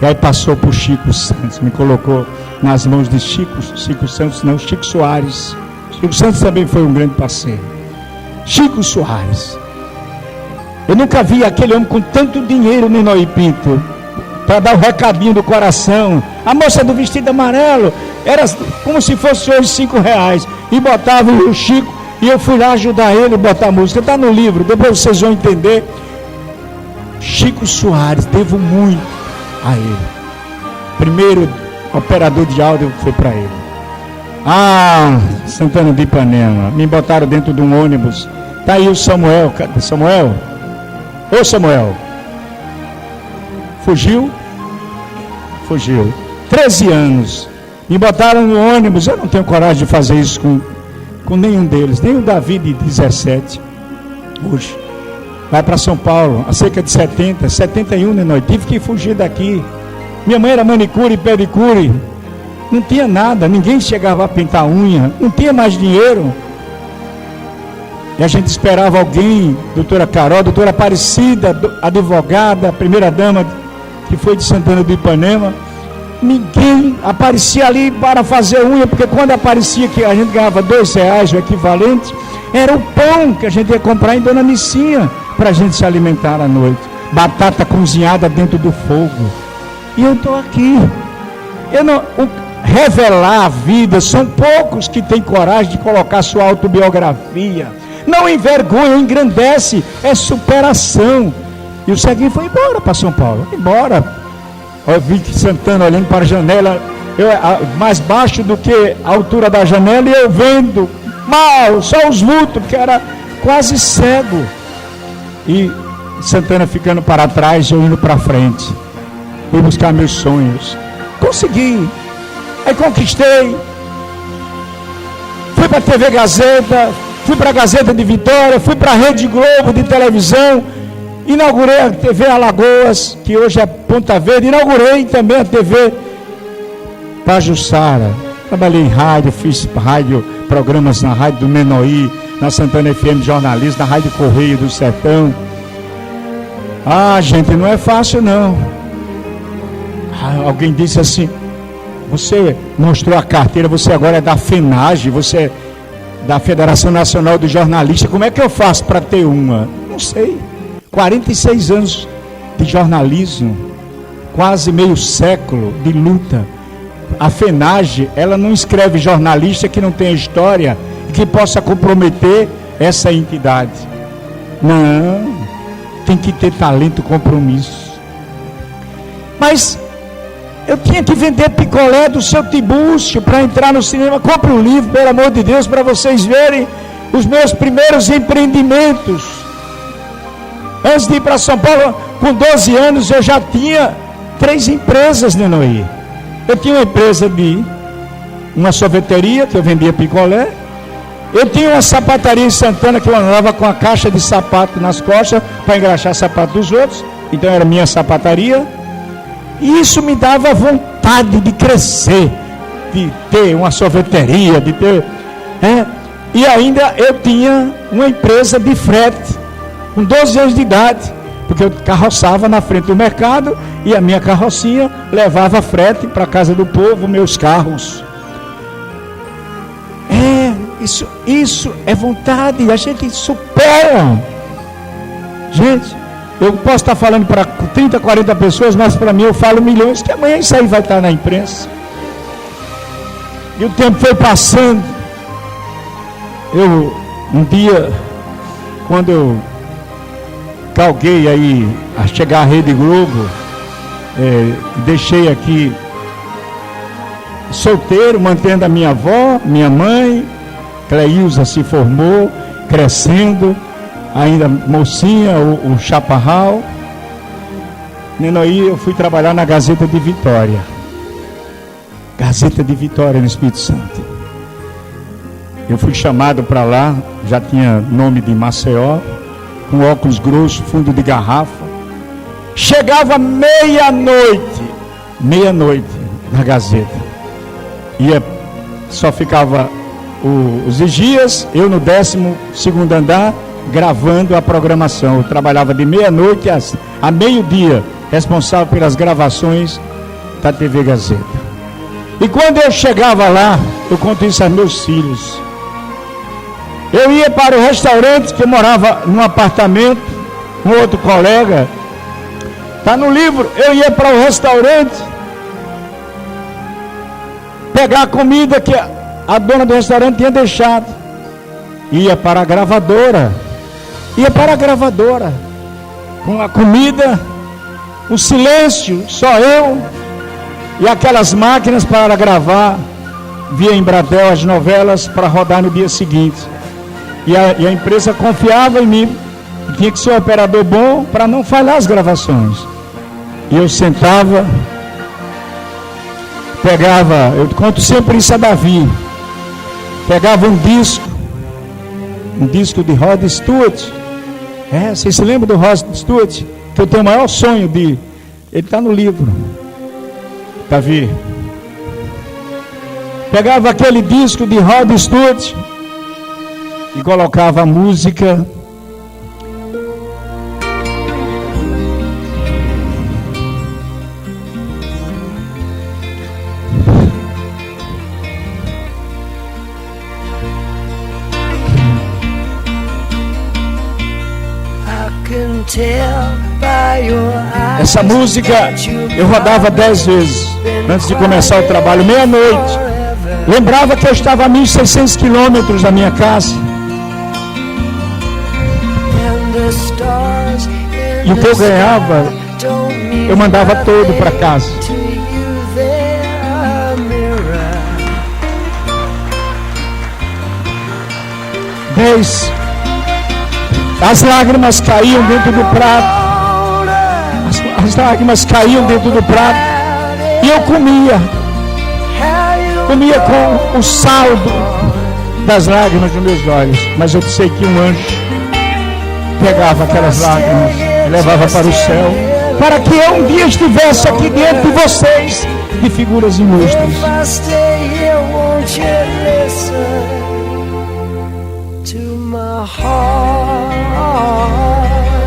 E aí passou por Chico Santos, me colocou nas mãos de Chico Soares. Chico Santos também foi um grande parceiro. Chico Soares. Eu nunca vi aquele homem com tanto dinheiro, Nenói Pinto, para dar o recadinho do coração. A moça do vestido amarelo, era como se fosse hoje R$5. E botava o Chico, e eu fui lá ajudar ele a botar a música. Está no livro, depois vocês vão entender. Chico Soares, devo muito a ele. Primeiro operador de áudio foi para ele. Santana de Ipanema, me botaram dentro de um ônibus. Tá aí o Samuel. Cadê Samuel? Ô Samuel. Fugiu. 13 anos. Me botaram no ônibus. Eu não tenho coragem de fazer isso com nenhum deles. Nem o Davi de 17. Hoje. Vai para São Paulo. A cerca de 71, né? Nós tive que fugir daqui. Minha mãe era manicure e pedicure. Não tinha nada. Ninguém chegava a pintar unha. Não tinha mais dinheiro. E a gente esperava alguém, doutora Carol, doutora Aparecida, advogada, primeira dama que foi de Santana do Ipanema. Ninguém aparecia ali para fazer unha, porque quando aparecia que a gente ganhava R$2, o equivalente, era o pão que a gente ia comprar em Dona Nicinha, para a gente se alimentar à noite. Batata cozinhada dentro do fogo. E eu estou aqui. Revelar a vida, são poucos que têm coragem de colocar sua autobiografia. Não envergonha, engrandece, é superação. E o ceguinho foi embora para São Paulo. Embora. Eu vi que Santana olhando para a janela, mais baixo do que a altura da janela, e eu vendo mal, só os vultos, porque era quase cego. E Santana ficando para trás, eu indo para frente. Fui buscar meus sonhos. Consegui. Aí conquistei. Fui para a TV Gazeta. Fui para a Gazeta de Vitória, fui para a Rede Globo de televisão, inaugurei a TV Alagoas, que hoje é Ponta Verde, inaugurei também a TV Pajuçara. Trabalhei em rádio, fiz programas na Rádio do Menoí, na Santana FM de jornalismo, na Rádio Correio do Sertão. Gente, não é fácil não. Alguém disse assim, você mostrou a carteira, você agora é da FENAGE, você da Federação Nacional dos Jornalistas, como é que eu faço para ter uma? Não sei. 46 anos de jornalismo, quase meio século de luta. A FENAGE, ela não escreve jornalista que não tenha história e que possa comprometer essa entidade. Não, tem que ter talento e compromisso. Mas eu tinha que vender picolé do seu Tibúrcio para entrar no cinema. Compre um livro, pelo amor de Deus, para vocês verem os meus primeiros empreendimentos. Antes de ir para São Paulo, com 12 anos, eu já tinha 3 empresas, Nenói. Eu tinha uma empresa de uma sorveteria, que eu vendia picolé. Eu tinha uma sapataria em Santana, que eu andava com a caixa de sapato nas costas, para engraxar sapato dos outros. Então era minha sapataria. E isso me dava vontade de crescer, de ter uma sorveteria, de ter... E ainda eu tinha uma empresa de frete, com 12 anos de idade, porque eu carroçava na frente do mercado, e a minha carrocinha levava frete para a casa do povo, meus carros. Isso é vontade, a gente supera. Gente... Eu posso estar falando para 30, 40 pessoas, mas para mim eu falo milhões, que amanhã isso aí vai estar na imprensa. E o tempo foi passando. Um dia, quando eu galguei aí a chegar à Rede Globo, deixei aqui solteiro, mantendo a minha avó, minha mãe. Cleilza se formou, crescendo, ainda mocinha, o chaparral. Nenoí, eu fui trabalhar na Gazeta de Vitória. Gazeta de Vitória, no Espírito Santo. Eu fui chamado para lá, já tinha nome de Maceió, com óculos grossos, fundo de garrafa. Chegava meia-noite na Gazeta. Só ficava os vigias, eu no 12º andar, gravando a programação. Eu trabalhava de meia-noite a meio-dia, responsável pelas gravações da TV Gazeta. E quando eu chegava lá, eu conto isso aos meus filhos. Eu ia para o restaurante, que eu morava num apartamento, com outro colega. Está no livro. Eu ia para o restaurante, pegar a comida que a dona do restaurante tinha deixado. Ia para a gravadora. Com a comida, o silêncio, só eu. E aquelas máquinas para gravar via Embratel as novelas para rodar no dia seguinte. E a empresa confiava em mim. Tinha que ser um operador bom para não falhar as gravações. E eu sentava, pegava, eu conto sempre isso a Davi. Pegava um disco de Rod Stewart. Vocês se lembram do Rod Stewart? Que eu tenho o maior sonho de... Ele está no livro. Davi. Pegava aquele disco de Rod Stewart e colocava a música. Essa música eu rodava 10 vezes antes de começar o trabalho, meia-noite. Lembrava que eu estava a 1.600 quilômetros da minha casa. E o que eu ganhava, eu mandava todo para casa. As lágrimas caíam dentro do prato. As lágrimas caíam dentro do prato. E eu comia com o saldo das lágrimas nos meus olhos. Mas eu sei que um anjo pegava aquelas lágrimas e levava para o céu, para que eu um dia estivesse aqui dentro de vocês, de figuras ilustres.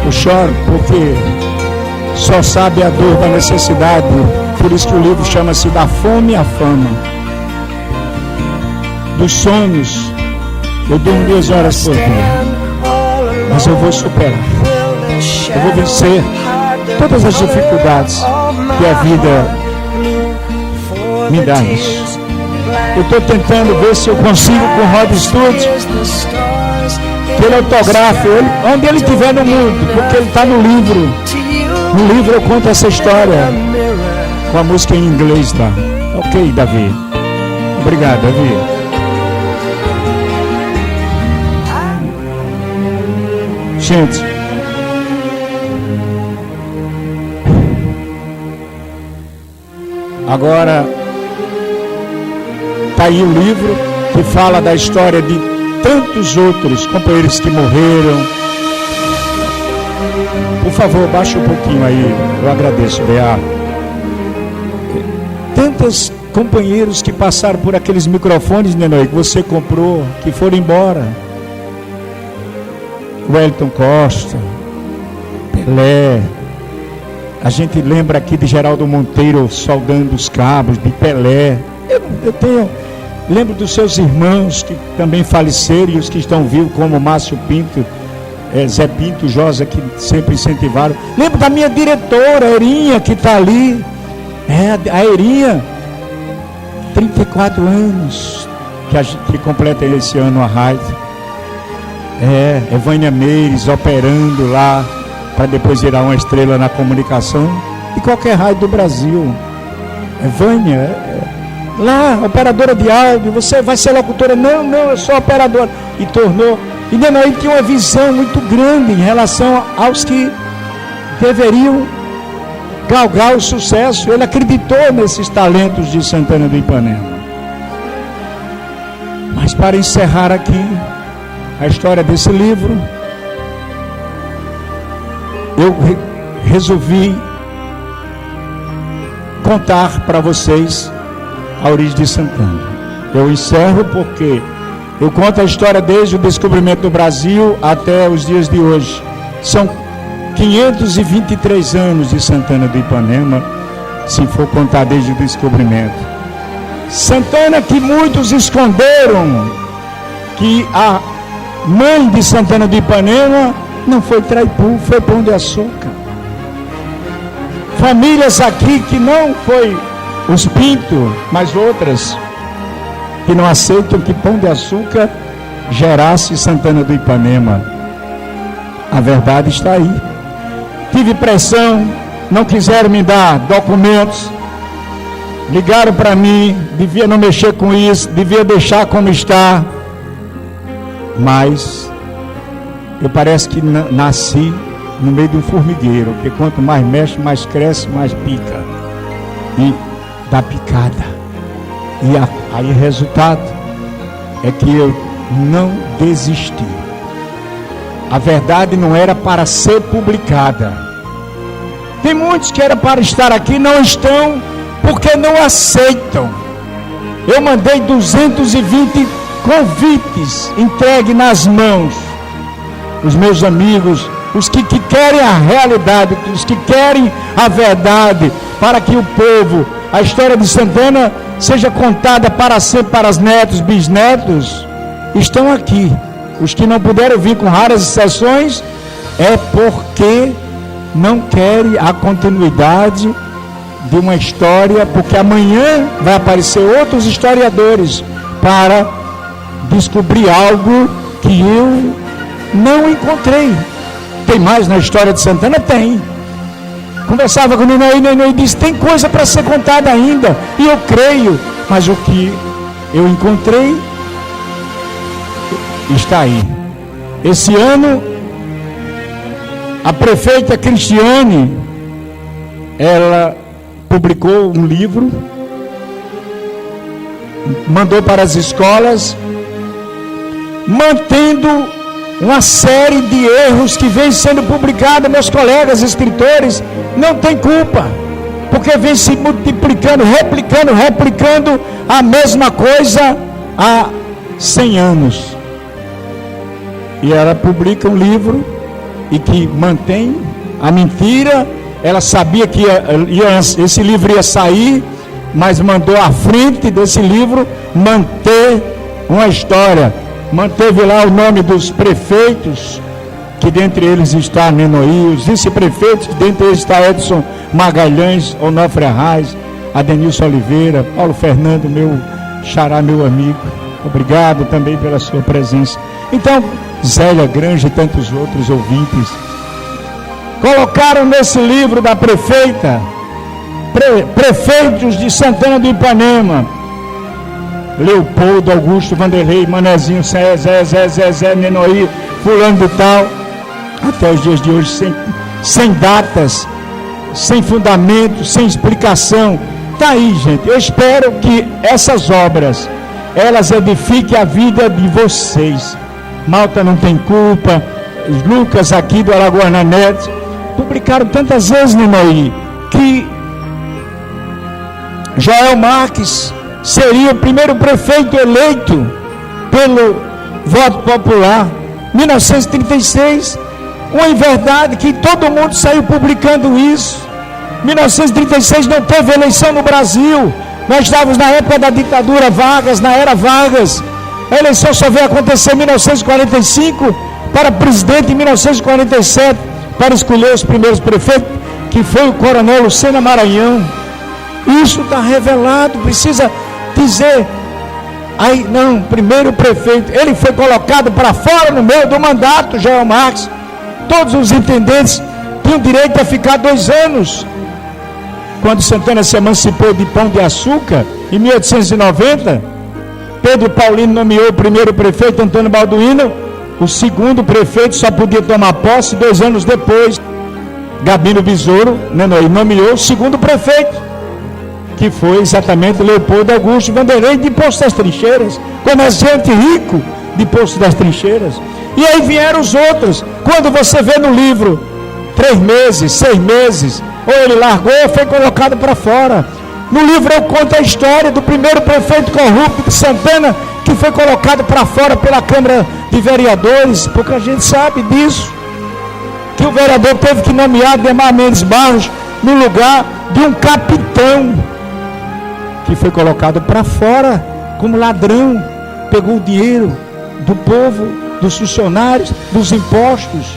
Eu choro porque só sabe a dor da necessidade. Por isso que o livro chama-se Da Fome à Fama. Dos sonhos, eu durmo 2 horas por dia, mas eu vou superar. Eu vou vencer todas as dificuldades que a vida me dá. Eu estou tentando ver se eu consigo com o Rod Stewart que ele autografe onde ele estiver no mundo, porque ele está no livro. No livro eu conto essa história com a música em inglês lá. Ok, Davi. Obrigado, Davi. Gente, agora está aí o livro que fala da história de tantos outros companheiros que morreram. Por favor, baixa um pouquinho aí, eu agradeço, Bea. Tantos companheiros que passaram por aqueles microfones, Nenoi, que você comprou, que foram embora. Wellington Costa, Pelé. A gente lembra aqui de Geraldo Monteiro soldando os cabos, de Pelé. Lembro dos seus irmãos que também faleceram e os que estão vivos, como Márcio Pinto, Zé Pinto, Josa, que sempre incentivaram. Lembro da minha diretora, Erinha, que está ali. A Erinha. 34 anos que completa esse ano a rádio. Vânia Meires operando lá, para depois virar uma estrela na comunicação de qualquer rádio do Brasil. Vânia, lá, operadora de áudio, você vai ser locutora? Não, eu sou operadora. E tornou. E Nenoí tinha uma visão muito grande em relação aos que deveriam galgar o sucesso. Ele acreditou nesses talentos de Santana do Ipanema. Mas para encerrar aqui a história desse livro, eu resolvi contar para vocês a origem de Santana. Eu encerro porque eu conto a história desde o descobrimento do Brasil até os dias de hoje. São 523 anos de Santana do Ipanema, se for contar desde o descobrimento. Santana, que muitos esconderam, que a mãe de Santana do Ipanema não foi Traipu, foi Pão de Açúcar. Famílias aqui que não foi os Pinto, mas outras que não aceitam que Pão de Açúcar gerasse Santana do Ipanema. A verdade está aí. Tive pressão, não quiseram me dar documentos, ligaram para mim, devia não mexer com isso, devia deixar como está, mas eu parece que nasci no meio de um formigueiro, porque quanto mais mexe, mais cresce, mais pica, e dá picada, e aí o resultado é que eu não desisti. A verdade não era para ser publicada. Tem muitos que era para estar aqui, não estão, porque não aceitam. Eu mandei 220 convites entregue nas mãos dos meus amigos, os que querem a realidade, os que querem a verdade, para que o povo, a história de Santana seja contada para sempre para os netos, bisnetos, estão aqui. Os que não puderam vir, com raras exceções, é porque não querem a continuidade de uma história, porque amanhã vai aparecer outros historiadores para descobrir algo que eu não encontrei. Tem mais na história de Santana? Tem. Conversava com o Nenoí disse, tem coisa para ser contada ainda, e eu creio, mas o que eu encontrei está aí. Esse ano, a prefeita Cristiane, ela publicou um livro, mandou para as escolas, mantendo uma série de erros que vem sendo publicada. Meus colegas escritores não têm culpa, porque vem se multiplicando, replicando a mesma coisa há 100 anos. E ela publica um livro e que mantém a mentira. Ela sabia que esse livro ia sair, mas mandou à frente desse livro manter uma história. Manteve lá o nome dos prefeitos, que dentre eles está Nenoí, os vice-prefeitos, que dentre eles está Edson Magalhães, Onofre Arraes, Adenilson Oliveira, Paulo Fernando, meu xará, meu amigo. Obrigado também pela sua presença. Então, Zélia Granja e tantos outros ouvintes colocaram nesse livro da prefeita prefeitos de Santana do Ipanema: Leopoldo, Augusto, Vanderlei, Manezinho, Zé, Nenoí, fulano de tal, até os dias de hoje sem datas, sem fundamento, sem explicação. Está aí, gente. Eu espero que essas obras, elas edifiquem a vida de vocês. Malta não tem culpa. Lucas aqui do Alagoas na Net publicaram tantas vezes, Nenoí, que Joel Marques seria o primeiro prefeito eleito pelo voto popular. 1936, uma inverdade que todo mundo saiu publicando isso. 1936 não teve eleição no Brasil. Nós estávamos na época da ditadura Vargas, na era Vargas. A eleição só veio acontecer em 1945, para presidente em 1947, para escolher os primeiros prefeitos, que foi o coronel Lucena Maranhão. Isso está revelado, precisa dizer, aí não, primeiro o prefeito, ele foi colocado para fora no meio do mandato, Joel Marques. Todos os intendentes tinham direito a ficar 2 anos. Quando Santana se emancipou de Pão de Açúcar, em 1890, Pedro Paulino nomeou o primeiro prefeito, Antônio Balduino. O segundo prefeito só podia tomar posse 2 anos depois. Gabino Besouro nomeou o segundo prefeito, que foi exatamente Leopoldo Augusto Vanderlei de Poço das Trincheiras, comerciante rico de Poço das Trincheiras. E aí vieram os outros. Quando você vê no livro 3 meses, 6 meses, ou ele largou ou foi colocado para fora. No livro eu conto a história do primeiro prefeito corrupto de Santana, que foi colocado para fora pela Câmara de Vereadores, porque a gente sabe disso, que o vereador teve que nomear Ademar Mendes Barros no lugar de um capitão, que foi colocado para fora como ladrão, pegou o dinheiro do povo, dos funcionários, dos impostos.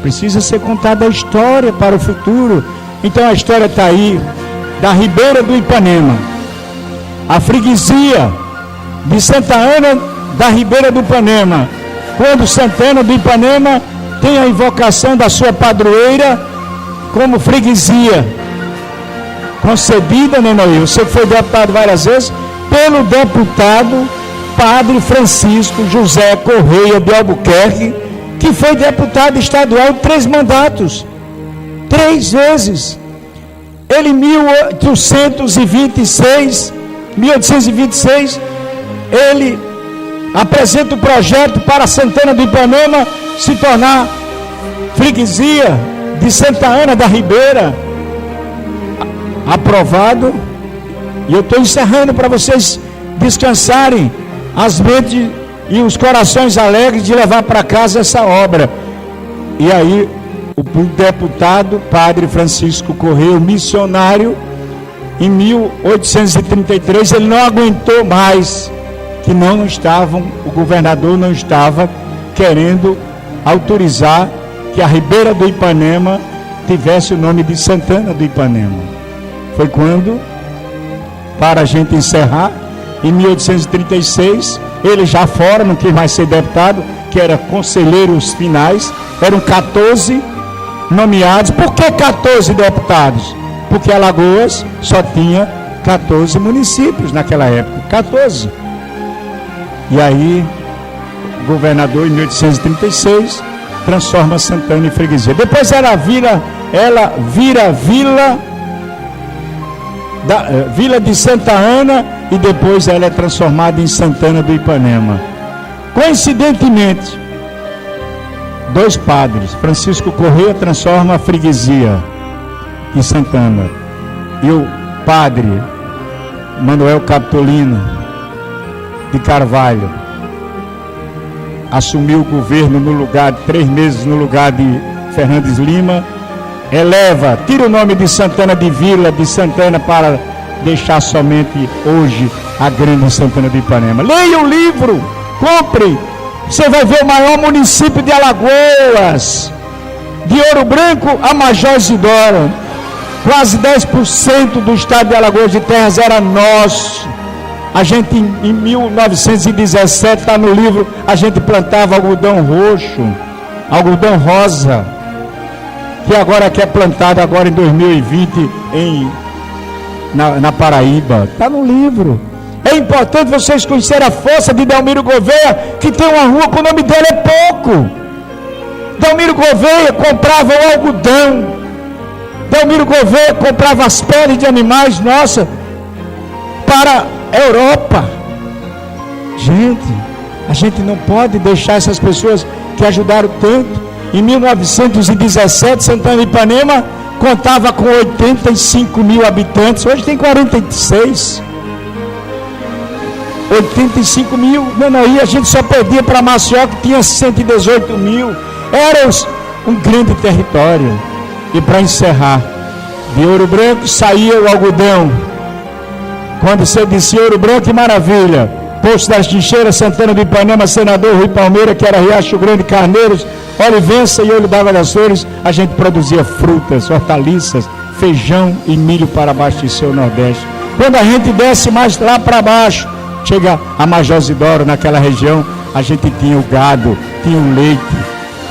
Precisa ser contada a história para o futuro. Então a história está aí, da Ribeira do Ipanema, a freguesia de Santa Ana da Ribeira do Ipanema, quando Santana do Ipanema tem a invocação da sua padroeira como freguesia concedida, Nenoí, você foi deputado várias vezes, pelo deputado Padre Francisco José Correia de Albuquerque, que foi deputado estadual 3 mandatos, 3 vezes. Ele em 1826, ele apresenta o projeto para Santana do Ipanema se tornar freguesia de Santa Ana da Ribeira. Aprovado. E eu estou encerrando para vocês descansarem as mentes e os corações alegres de levar para casa essa obra. E aí o deputado Padre Francisco Correia, missionário, em 1833, ele não aguentou mais, que o governador não estava querendo autorizar que a Ribeira do Ipanema tivesse o nome de Santana do Ipanema. Foi quando, para a gente encerrar, em 1836, ele já fora, não quis mais ser deputado, que era conselheiros finais, eram 14 nomeados. Por que 14 deputados? Porque Alagoas só tinha 14 municípios naquela época, 14. E aí, o governador, em 1836, transforma Santana em freguesia. Depois ela vira Vila de Santa Ana, e depois ela é transformada em Santana do Ipanema. Coincidentemente, 2 padres, Francisco Correia transforma a freguesia em Santana, e o padre Manuel Capitolino de Carvalho assumiu o governo no lugar de 3 meses, no lugar de Fernandes Lima. Tira o nome de Santana de Vila de Santana para deixar somente hoje a grande Santana do Ipanema. Leia o livro, compre, você vai ver o maior município de Alagoas, de Ouro Branco a Major Isidoro. Quase 10% do estado de Alagoas de terras era nosso. A gente em 1917, está no livro, a gente plantava algodão roxo, algodão rosa, que agora é plantado agora em 2020 na Paraíba. Está no livro. É importante vocês conhecerem a força de Delmiro Gouveia, que tem uma rua que o nome dele é pouco. Delmiro Gouveia comprava o algodão. Delmiro Gouveia comprava as peles de animais, nossa, para a Europa. A gente não pode deixar essas pessoas que ajudaram tanto. Em 1917, Santana do Ipanema contava com 85 mil habitantes, hoje tem 46. 85 mil, aí a gente só perdia para Maceió, que tinha 118 mil. Era um grande território. E para encerrar, de Ouro Branco saía o algodão. Quando você disse Ouro Branco, que maravilha! Poço das Trincheiras, Santana do Ipanema, Senador Rui Palmeira, que era Riacho Grande, Carneiros, Olivença e Olho d'Água das Flores, a gente produzia frutas, hortaliças, feijão e milho para abastecer o Nordeste. Quando a gente desce mais lá para baixo, chega a Major Isidoro, naquela região, a gente tinha o gado, tinha o leite,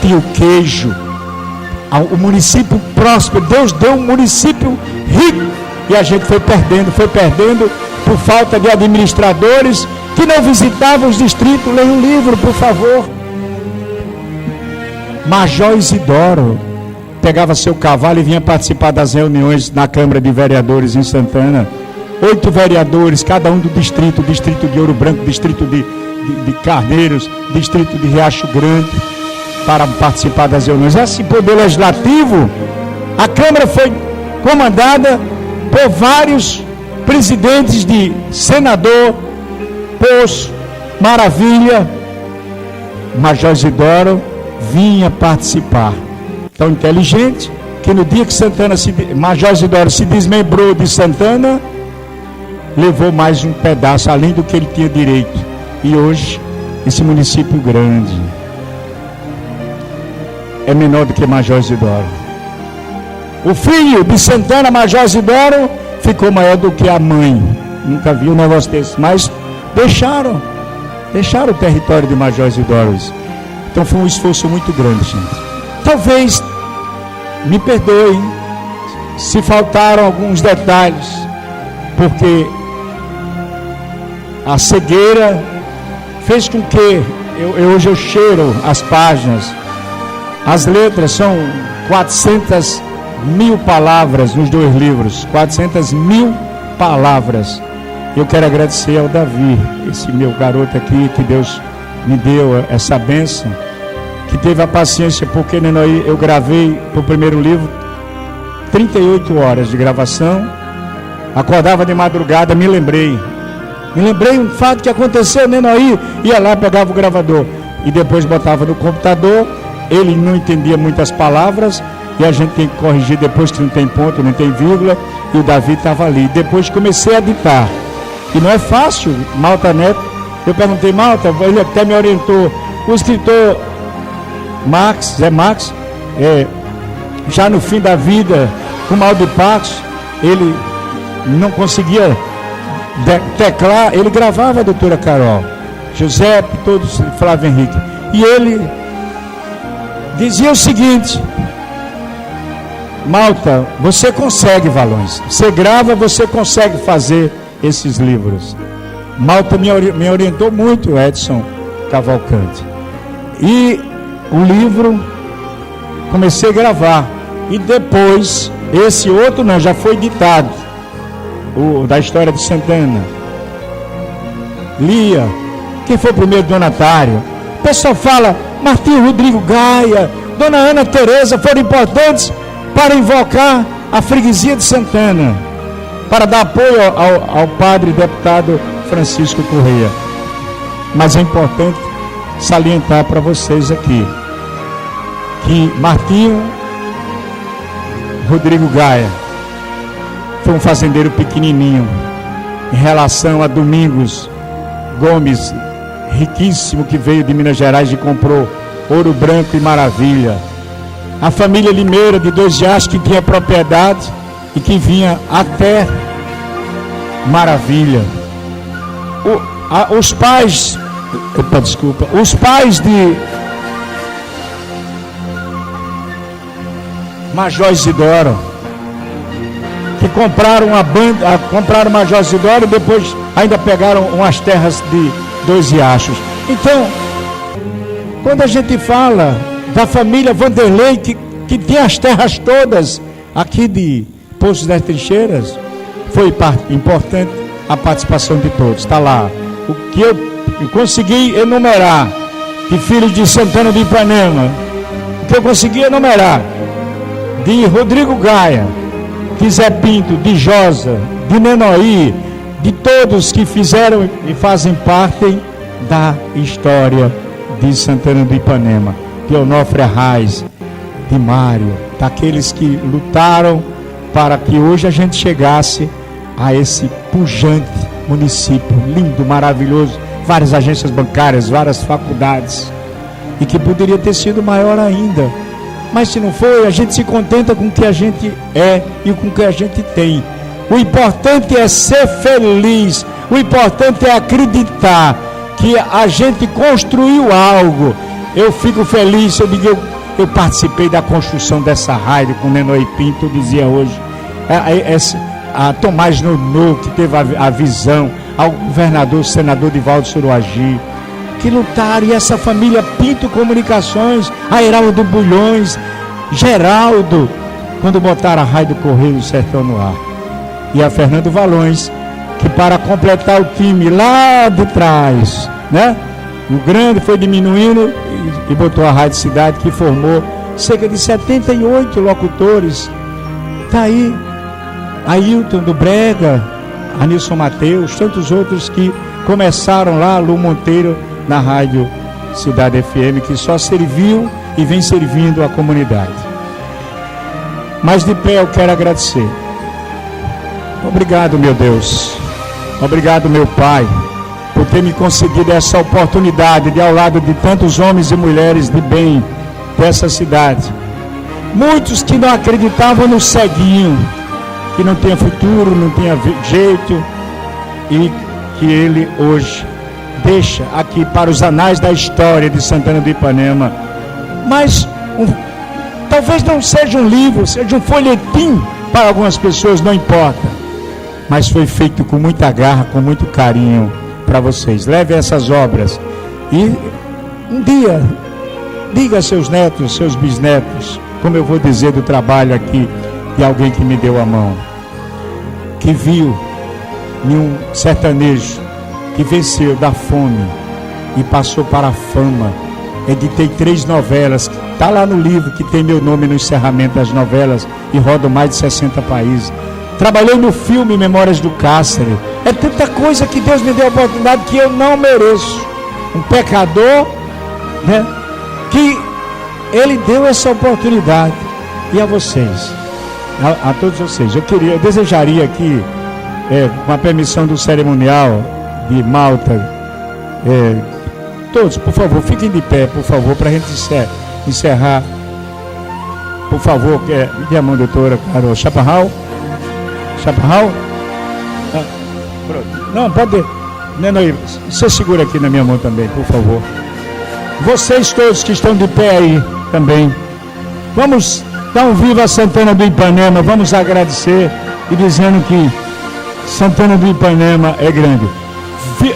tinha o queijo. O município próspero, Deus deu um município rico, e a gente foi perdendo por falta de administradores que não visitavam os distritos. Leia um livro, por favor. Major Isidoro pegava seu cavalo e vinha participar das reuniões na Câmara de Vereadores em Santana. 8 vereadores, cada um do distrito de Ouro Branco, distrito de Carneiros, distrito de Riacho Grande, para participar das reuniões. Esse poder legislativo, a Câmara foi comandada por vários presidentes de Senador, Poço, Maravilha. Major Isidoro vinha participar. Tão inteligente que no dia que Major Isidoro se desmembrou de Santana, levou mais um pedaço além do que ele tinha direito. E hoje esse município grande é menor do que Major Isidoro. O filho de Santana, Major Isidoro, ficou maior do que a mãe. Nunca vi um negócio desse, mas deixaram o território de Major Isidoro. Então foi um esforço muito grande, gente. Talvez me perdoem se faltaram alguns detalhes, porque a cegueira fez com que hoje eu cheiro as páginas. As letras são 400.000 palavras nos 2 livros, 400.000 palavras. Eu quero agradecer ao Davi, esse meu garoto aqui, que Deus me deu essa bênção, que teve a paciência, porque eu gravei para o primeiro livro 38 horas de gravação. Acordava de madrugada, me lembrei um fato que aconteceu, Nenoí ia lá, pegava o gravador e depois botava no computador. Ele não entendia muitas palavras e a gente tem que corrigir depois, que não tem ponto, não tem vírgula, e o Davi estava ali. Depois comecei a editar, e não é fácil. Malta Neto, eu perguntei, Malta, ele até me orientou. O escritor Zé Max, já no fim da vida, com mal de Patos, ele não conseguia teclar, ele gravava a doutora Carol, José, todos, Flávio Henrique, e ele dizia o seguinte: Malta, você consegue, Valões, você grava, você consegue fazer esses livros. Malta me orientou muito, Edson Cavalcante, e o livro comecei a gravar, e depois esse outro não, já foi editado, o da história de Santana. Lia, quem foi o primeiro donatário? O pessoal fala, Martinho Rodrigo Gaia, Dona Ana Tereza foram importantes para invocar a freguesia de Santana, para dar apoio ao padre deputado Francisco Correia. Mas é importante salientar para vocês aqui que Martinho Rodrigo Gaia foi um fazendeiro pequenininho em relação a Domingos Gomes, riquíssimo, que veio de Minas Gerais e comprou Ouro Branco e Maravilha. A família Limeira de 2 Riachos, que tinha propriedade e que vinha até Maravilha. Os pais de Major Isidoro, que compraram compraram Major Isidoro e depois ainda pegaram umas terras de 2 Riachos. Então, quando a gente fala da família Vanderlei, que tem as terras todas aqui de Poços das Trincheiras, foi importante a participação de todos. Está lá o que eu consegui enumerar de filhos de Santana do Ipanema, o que eu consegui enumerar de Rodrigo Gaia, de Zé Pinto, de Josa, de Nenoí, de todos que fizeram e fazem parte da história de Santana do Ipanema, de Onofre Arraes, de Mário, daqueles que lutaram para que hoje a gente chegasse a esse pujante município, lindo, maravilhoso, várias agências bancárias, várias faculdades, e que poderia ter sido maior ainda. Mas se não foi, a gente se contenta com o que a gente é e com o que a gente tem. O importante é ser feliz. O importante é acreditar que a gente construiu algo. Eu fico feliz, eu digo, eu participei da construção dessa rádio com o Nenoi Pinto, dizia hoje. A Tomás Nono, que teve a visão, ao governador, senador Divaldo Suruagi, que lutaram, e essa família Pinto Comunicações, a Heraldo Bulhões, Geraldo, quando botaram a Rádio Correio do Sertão no ar. E a Fernando Valões, que para completar o time lá de trás, né? O grande foi diminuindo e botou a Rádio Cidade, que formou cerca de 78 locutores. Está aí Ailton do Brega, Anilson Mateus, tantos outros que começaram lá, Lu Monteiro, na Rádio Cidade FM, que só serviu e vem servindo a comunidade. Mas de pé eu quero agradecer. Obrigado, meu Deus. Obrigado, meu Pai, por ter me concedido essa oportunidade de, ao lado de tantos homens e mulheres de bem dessa cidade, muitos que não acreditavam no ceguinho, que não tinha futuro, não tinha jeito, e que ele hoje deixa aqui para os anais da história de Santana do Ipanema. Mas talvez não seja um livro, seja um folhetim para algumas pessoas, não importa, mas foi feito com muita garra, com muito carinho para vocês. Leve essas obras e um dia diga a seus netos, seus bisnetos, como eu vou dizer do trabalho aqui de alguém que me deu a mão, que viu em um sertanejo que venceu da fome e passou para a fama. Editei 3 novelas, está lá no livro que tem meu nome no encerramento das novelas, e rodo mais de 60 países. Trabalhei no filme Memórias do Cárcere. É tanta coisa que Deus me deu a oportunidade que eu não mereço. Um pecador, né, que Ele deu essa oportunidade. E a vocês, a todos vocês, eu desejaria aqui, com a permissão do cerimonial de Malta, todos, por favor, fiquem de pé, por favor, para a gente encerrar. Por favor, dê a mão, doutora Carol. Chaparral? Não, pode. Nenoi, você segura aqui na minha mão também, por favor. Vocês todos que estão de pé aí também. Vamos dar um viva a Santana do Ipanema. Vamos agradecer e dizendo que Santana do Ipanema é grande.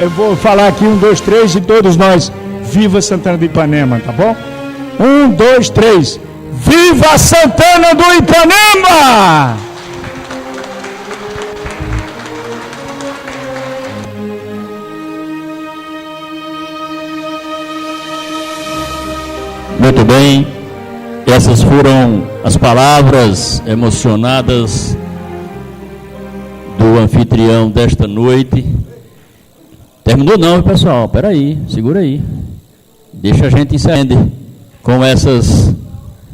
Eu vou falar aqui 1, 2, 3 e todos nós. Viva Santana do Ipanema, tá bom? 1, 2, 3. Viva Santana do Ipanema! Muito bem, essas foram as palavras emocionadas do anfitrião desta noite. Terminou não, pessoal, peraí, segura aí. Deixa a gente encerrar com essas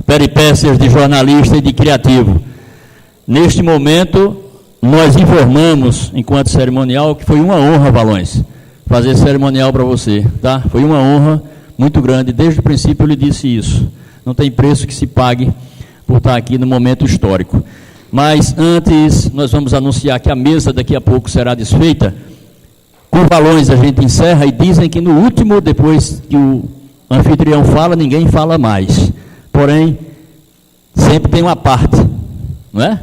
peripécias de jornalista e de criativo. Neste momento, nós informamos, enquanto cerimonial, que foi uma honra, Valões, fazer cerimonial para você, tá? Foi uma honra muito grande, desde o princípio eu lhe disse isso. Não tem preço que se pague por estar aqui no momento histórico. Mas antes, nós vamos anunciar que a mesa daqui a pouco será desfeita. Com Valões a gente encerra e dizem que no último, depois que o anfitrião fala, ninguém fala mais. Porém, sempre tem uma parte, não é?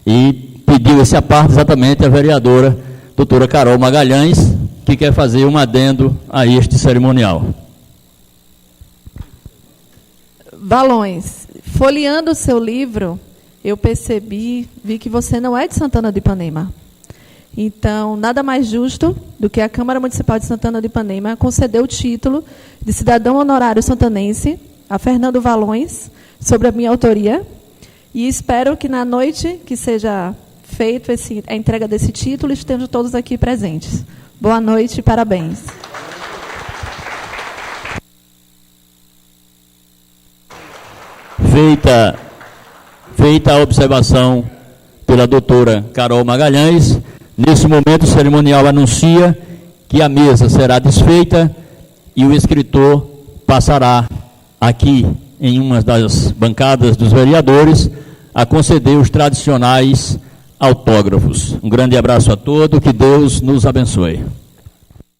E pediu esse aparte exatamente a vereadora doutora Carol Magalhães, que quer fazer um adendo a este cerimonial. Valões, folheando o seu livro, eu vi que você não é de Santana do Ipanema. Então, nada mais justo do que a Câmara Municipal de Santana do Ipanema conceder o título de cidadão honorário santanense a Fernando Valões, sobre a minha autoria, e espero que na noite que seja feito a entrega desse título, estejam todos aqui presentes. Boa noite e parabéns. Feita a observação pela doutora Carol Magalhães, nesse momento o cerimonial anuncia que a mesa será desfeita e o escritor passará aqui em uma das bancadas dos vereadores a conceder os tradicionais autógrafos. Um grande abraço a todos, que Deus nos abençoe.